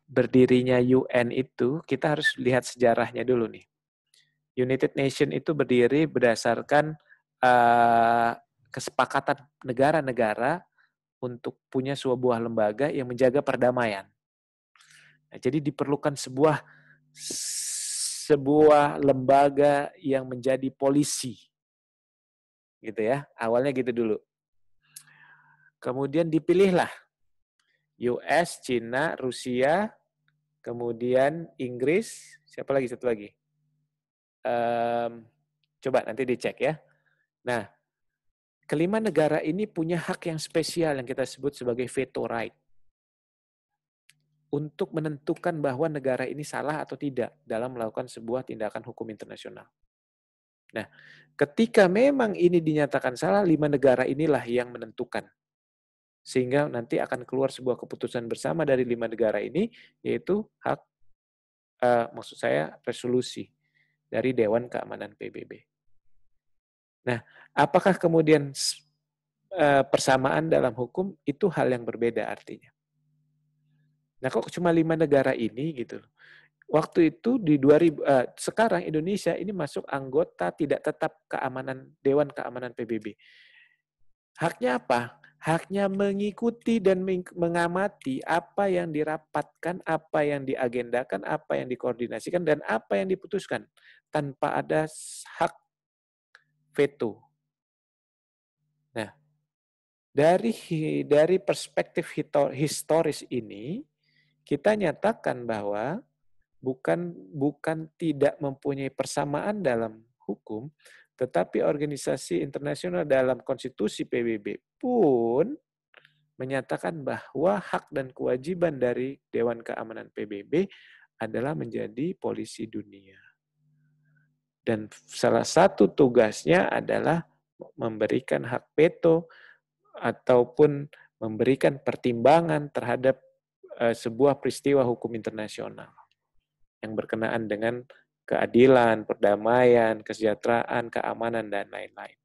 berdirinya UN itu kita harus lihat sejarahnya dulu nih. United Nation itu berdiri berdasarkan kesepakatan negara-negara untuk punya sebuah lembaga yang menjaga perdamaian. Nah, jadi diperlukan sebuah lembaga yang menjadi polisi, gitu ya. Awalnya gitu dulu. Kemudian dipilihlah US, Cina, Rusia, kemudian Inggris, siapa lagi satu lagi? Coba nanti dicek ya. Nah, kelima negara ini punya hak yang spesial yang kita sebut sebagai veto right. Untuk menentukan bahwa negara ini salah atau tidak dalam melakukan sebuah tindakan hukum internasional. Nah, ketika memang ini dinyatakan salah, 5 negara inilah yang menentukan. Sehingga nanti akan keluar sebuah keputusan bersama dari 5 negara ini, yaitu hak, maksud saya resolusi dari Dewan Keamanan PBB. Nah, apakah kemudian persamaan dalam hukum itu hal yang berbeda artinya? Nah, kok cuma 5 negara ini gitu. Waktu itu di 2000 sekarang Indonesia ini masuk anggota tidak tetap Dewan Keamanan PBB. Haknya apa? Haknya mengikuti dan mengamati apa yang dirapatkan, apa yang diagendakan, apa yang dikoordinasikan, dan apa yang diputuskan tanpa ada hak veto. Nah, dari perspektif historis ini, kita nyatakan bahwa bukan tidak mempunyai persamaan dalam hukum, tetapi organisasi internasional dalam konstitusi PBB pun menyatakan bahwa hak dan kewajiban dari Dewan Keamanan PBB adalah menjadi polisi dunia. Dan salah satu tugasnya adalah memberikan hak veto ataupun memberikan pertimbangan terhadap sebuah peristiwa hukum internasional yang berkenaan dengan keadilan, perdamaian, kesejahteraan, keamanan, dan lain-lain.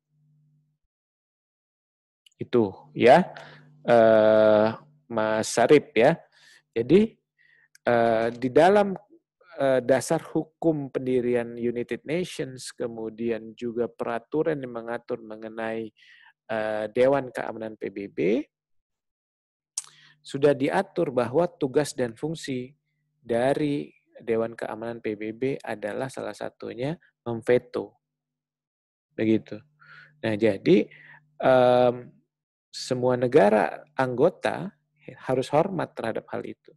Itu ya, Mas Sarip ya. Jadi di dalam dasar hukum pendirian United Nations, kemudian juga peraturan yang mengatur mengenai Dewan Keamanan PBB, sudah diatur bahwa tugas dan fungsi dari Dewan Keamanan PBB adalah salah satunya memveto. Begitu. Nah, jadi semua negara anggota harus hormat terhadap hal itu.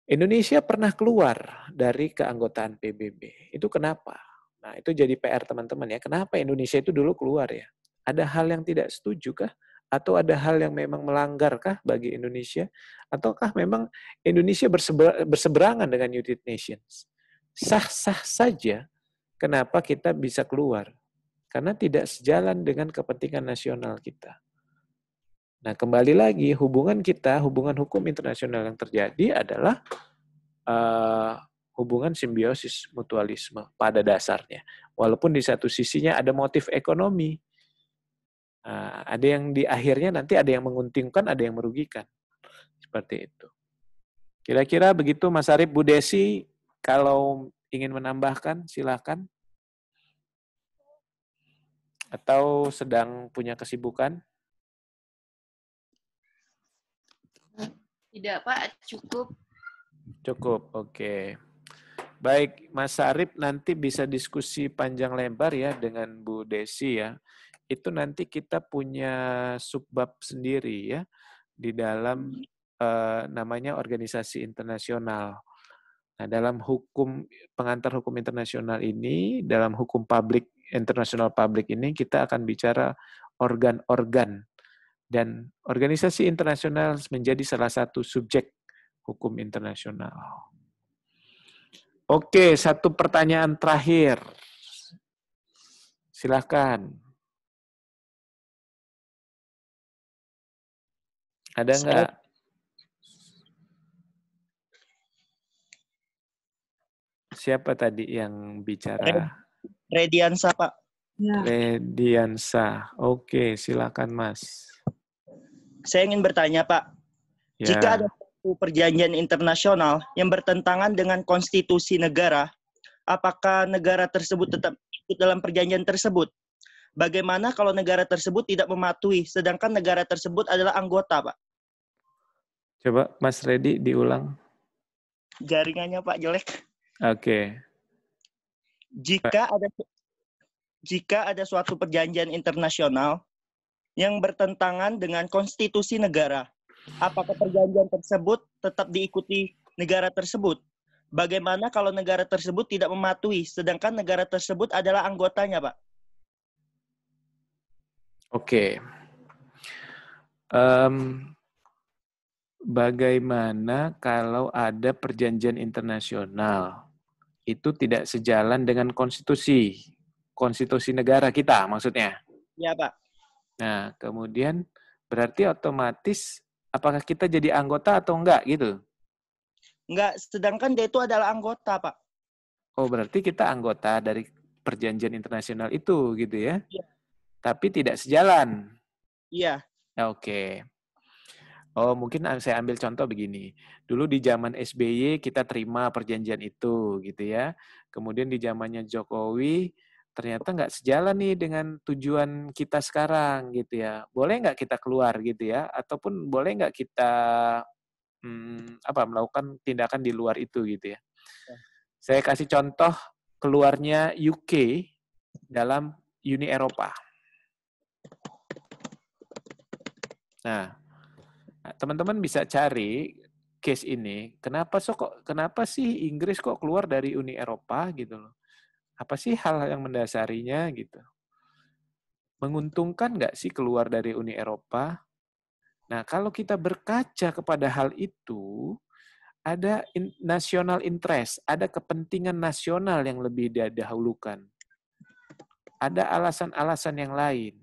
Indonesia pernah keluar dari keanggotaan PBB. Itu kenapa? Nah, itu jadi PR teman-teman ya. Kenapa Indonesia itu dulu keluar ya? Ada hal yang tidak setuju kah? Atau ada hal yang memang melanggar kah bagi Indonesia? Ataukah memang Indonesia berseberangan dengan United Nations? Sah-sah saja kenapa kita bisa keluar. Karena tidak sejalan dengan kepentingan nasional kita. Nah, kembali lagi, hubungan hukum internasional yang terjadi adalah hubungan simbiosis mutualisme pada dasarnya. Walaupun di satu sisinya ada motif ekonomi. Ada yang di akhirnya nanti ada yang menguntungkan, ada yang merugikan. Seperti itu. Kira-kira begitu Mas Arif, Bu Desi. Kalau ingin menambahkan, silakan. Atau sedang punya kesibukan?
Tidak, Pak. Cukup.
Cukup, oke. Baik, Mas Sarip nanti bisa diskusi panjang lebar ya dengan Bu Desi ya. Itu nanti kita punya subbab sendiri ya di dalam namanya organisasi internasional. Nah, dalam hukum pengantar hukum internasional ini, dalam hukum publik internasional publik ini kita akan bicara organ-organ dan organisasi internasional menjadi salah satu subjek hukum internasional. Oke, satu pertanyaan terakhir. Silakan. Ada nggak? Siapa tadi yang bicara?
Rediansa, Pak.
Ya.
Rediansa. Oke, silakan Mas.
Saya ingin bertanya, Pak.
Ya.
Jika ada suatu perjanjian internasional yang bertentangan dengan konstitusi negara, apakah negara tersebut tetap ikut dalam perjanjian tersebut? Bagaimana kalau negara tersebut tidak mematuhi, sedangkan negara tersebut adalah anggota, Pak?
Coba Mas Redi diulang.
Jaringannya, Pak, jelek.
Oke.
Jika ada suatu perjanjian internasional yang bertentangan dengan konstitusi negara, apakah perjanjian tersebut tetap diikuti negara tersebut? Bagaimana kalau negara tersebut tidak mematuhi, sedangkan negara tersebut adalah anggotanya, Pak?
Oke. Bagaimana kalau ada perjanjian internasional itu tidak sejalan dengan konstitusi negara kita maksudnya?
Ya, Pak.
Nah, kemudian berarti otomatis apakah kita jadi anggota atau enggak gitu?
Enggak, sedangkan dia itu adalah anggota, Pak.
Oh, berarti kita anggota dari perjanjian internasional itu gitu ya?
Iya.
Tapi tidak sejalan.
Iya.
Oke. Oh, mungkin saya ambil contoh begini. Dulu di zaman SBY kita terima perjanjian itu gitu ya. Kemudian di zamannya Jokowi ternyata nggak sejalan nih dengan tujuan kita sekarang gitu ya. Boleh nggak kita keluar gitu ya? Ataupun boleh nggak kita melakukan tindakan di luar itu gitu ya? Saya kasih contoh keluarnya UK dalam Uni Eropa. Nah, teman-teman bisa cari case ini. Kenapa sih Inggris kok keluar dari Uni Eropa gitu loh? Apa sih hal yang mendasarinya gitu? Menguntungkan nggak sih keluar dari Uni Eropa? Nah, kalau kita berkaca kepada hal itu, ada national interest, ada kepentingan nasional yang lebih didahulukan. Ada alasan-alasan yang lain.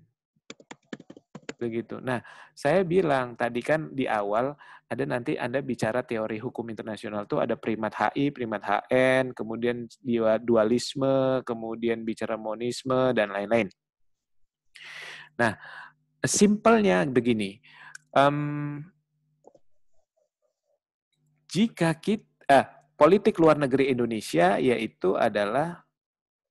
Begitu. Nah, saya bilang tadi kan di awal ada nanti Anda bicara teori hukum internasional itu ada primat HI, primat HN, kemudian dualisme, kemudian bicara monisme dan lain-lain. Nah, simpelnya begini. Jika politik luar negeri Indonesia yaitu adalah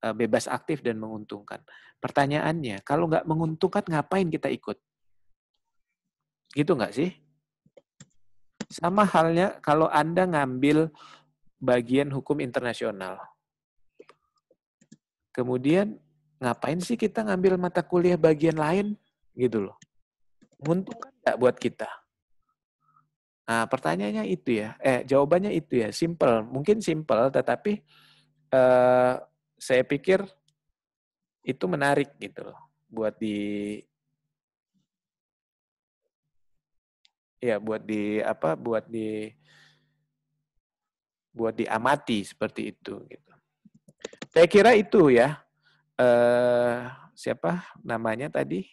bebas aktif dan menguntungkan. Pertanyaannya, kalau nggak menguntungkan ngapain kita ikut? Gitu nggak sih? Sama halnya kalau Anda ngambil bagian hukum internasional. Kemudian, ngapain sih kita ngambil mata kuliah bagian lain? Gitu loh. Menguntungkan nggak buat kita? Nah, pertanyaannya itu ya. Jawabannya itu ya. Simple. Mungkin simple, tetapi saya pikir itu menarik gitu loh. Buat diamati seperti itu gitu. Saya kira itu ya. Siapa namanya tadi?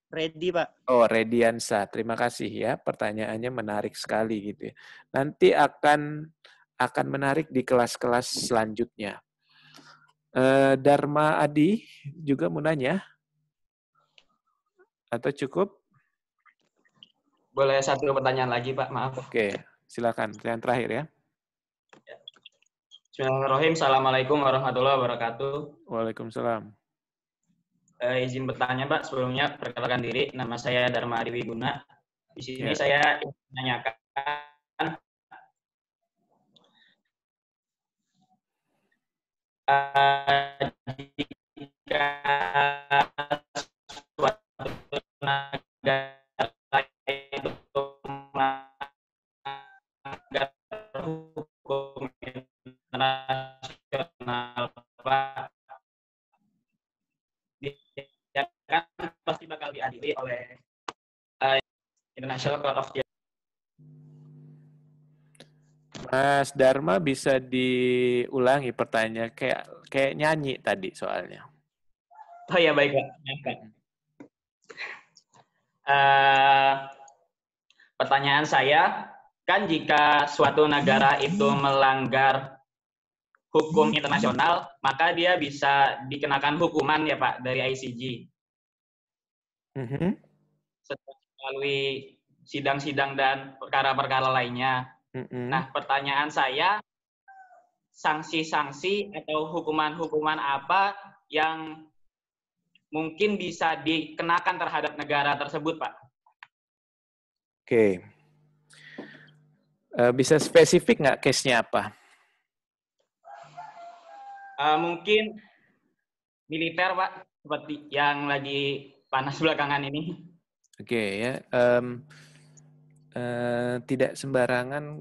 Redi, Pak.
Oh, Rediansa. Terima kasih ya. Pertanyaannya menarik sekali gitu ya. Nanti akan menarik di kelas-kelas selanjutnya. Dharma Adi juga mau nanya? Atau cukup?
Boleh satu pertanyaan lagi, Pak. Maaf.
Oke, silakan. Yang terakhir ya.
Bismillahirrahmanirrahim. Assalamualaikum warahmatullahi wabarakatuh.
Waalaikumsalam.
Izin bertanya, Pak. Sebelumnya perkenalkan diri. Nama saya Dharma Adi Wiguna. Di sini saya ingin menanyakan jika suatu negara itu melanggar hukum internasional, Pak, dia kan pasti bakal diadili oleh International Court of Justice.
Mas Dharma bisa diulangi pertanyaan kayak nyanyi tadi soalnya.
Oh ya, baik, Pak. Pertanyaan saya, kan jika suatu negara itu melanggar hukum internasional, maka dia bisa dikenakan hukuman ya Pak dari ICJ. Setelah melalui sidang-sidang dan perkara-perkara lainnya. Nah, pertanyaan saya, sanksi-sanksi atau hukuman-hukuman apa yang mungkin bisa dikenakan terhadap negara tersebut, Pak?
Oke. Bisa spesifik nggak case-nya apa?
Mungkin militer, Pak, seperti yang lagi panas belakangan ini.
Oke, ya. Tidak sembarangan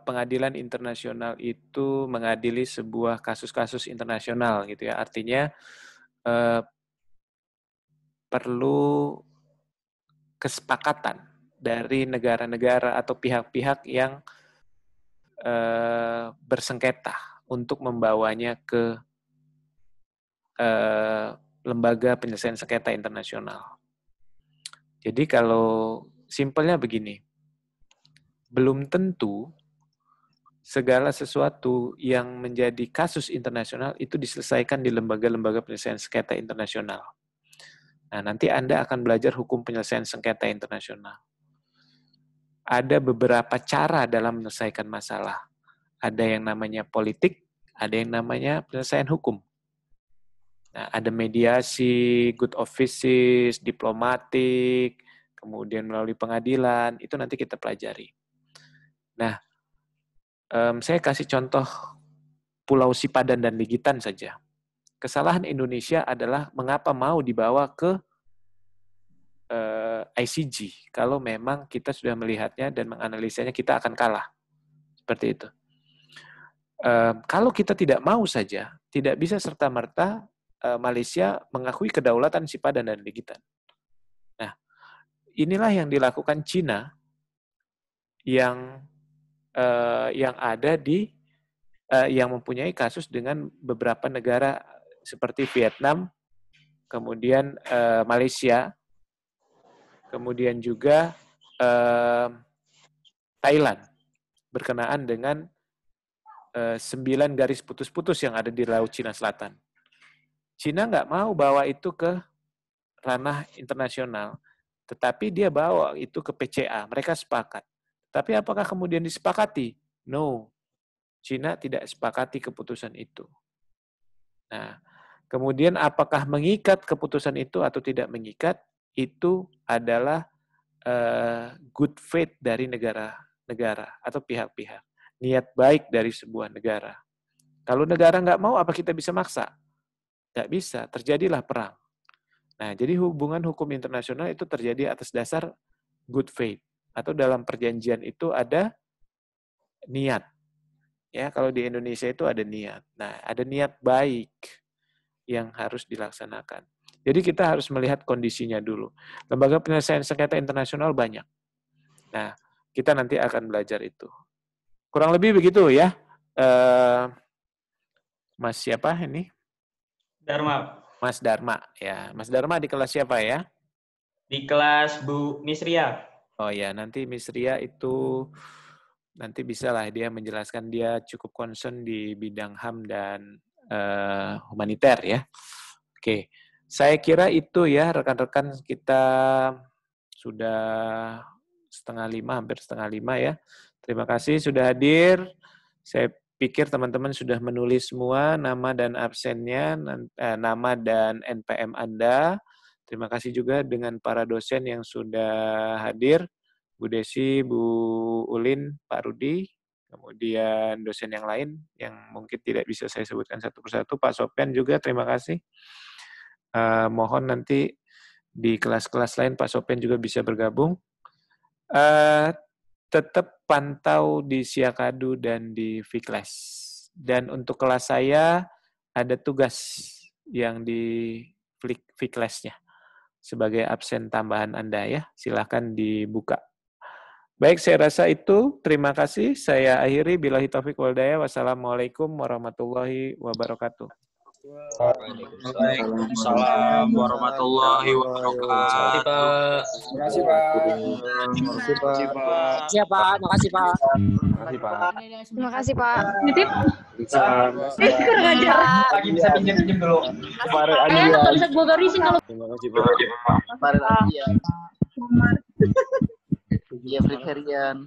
pengadilan internasional itu mengadili sebuah kasus-kasus internasional, gitu ya. Artinya perlu kesepakatan dari negara-negara atau pihak-pihak yang bersengketa untuk membawanya ke lembaga penyelesaian sengketa internasional. Jadi kalau simpelnya begini, belum tentu segala sesuatu yang menjadi kasus internasional itu diselesaikan di lembaga-lembaga penyelesaian sengketa internasional. Nah, nanti Anda akan belajar hukum penyelesaian sengketa internasional. Ada beberapa cara dalam menyelesaikan masalah. Ada yang namanya politik, ada yang namanya penyelesaian hukum. Nah, ada mediasi, good offices, diplomatik, kemudian melalui pengadilan, itu nanti kita pelajari. Nah, saya kasih contoh Pulau Sipadan dan Ligitan saja. Kesalahan Indonesia adalah mengapa mau dibawa ke ICJ, kalau memang kita sudah melihatnya dan menganalisanya kita akan kalah. Seperti itu. Kalau kita tidak mau saja, tidak bisa serta-merta Malaysia mengakui kedaulatan Sipadan dan Ligitan. Nah, inilah yang dilakukan Cina yang ada di yang mempunyai kasus dengan beberapa negara seperti Vietnam, kemudian Malaysia, kemudian juga Thailand berkenaan dengan 9 garis putus-putus yang ada di Laut Cina Selatan. Cina nggak mau bawa itu ke ranah internasional, tetapi dia bawa itu ke PCA. Mereka sepakat. Tapi apakah kemudian disepakati? No. Cina tidak sepakati keputusan itu. Nah, kemudian apakah mengikat keputusan itu atau tidak mengikat? Itu adalah good faith dari negara-negara atau pihak-pihak. Niat baik dari sebuah negara. Kalau negara nggak mau, apa kita bisa maksa? Nggak bisa, terjadilah perang. Nah, jadi hubungan hukum internasional itu terjadi atas dasar good faith. Atau dalam perjanjian itu ada niat. Ya, kalau di Indonesia itu ada niat. Nah, ada niat baik yang harus dilaksanakan. Jadi kita harus melihat kondisinya dulu. Lembaga penyelesaian sengketa internasional banyak. Nah, kita nanti akan belajar itu. Kurang lebih begitu ya. Mas siapa ini?
Dharma.
Mas Dharma, ya. Mas Dharma di kelas siapa ya?
Di kelas Bu Misria.
Oh ya, nanti Miss Ria itu nanti bisalah dia menjelaskan, dia cukup concern di bidang HAM dan humaniter ya. Oke, saya kira itu ya rekan-rekan, kita sudah 4:30, hampir 4:30 ya. Terima kasih sudah hadir. Saya pikir teman-teman sudah menulis semua nama dan absennya, nama dan NPM Anda. Terima kasih juga dengan para dosen yang sudah hadir, Bu Desi, Bu Ulin, Pak Rudi, kemudian dosen yang lain yang mungkin tidak bisa saya sebutkan satu persatu. Pak Sopyan juga terima kasih. Mohon nanti di kelas-kelas lain Pak Sopyan juga bisa bergabung. Tetap pantau di Siakadu dan di Fikles. Dan untuk kelas saya ada tugas yang di Fiklesnya sebagai absen tambahan Anda ya. Silakan dibuka. Baik, saya rasa itu. Terima kasih. Saya akhiri. Billahi taufiq wal hidayah. Wassalamualaikum warahmatullahi wabarakatuh.
Waalaikumsalam warahmatullahi wabarakatuh.
Terima kasih, Pak.
Makasih, Pak.
Terima kasih, Pak.
Titip.
Kurang ajar.
Lagi bisa pinjam dulu.
Nggak bisa gue garisin kalau.
Terima kasih, Pak.
Kemarin lagi ya. Jeffrey Herian.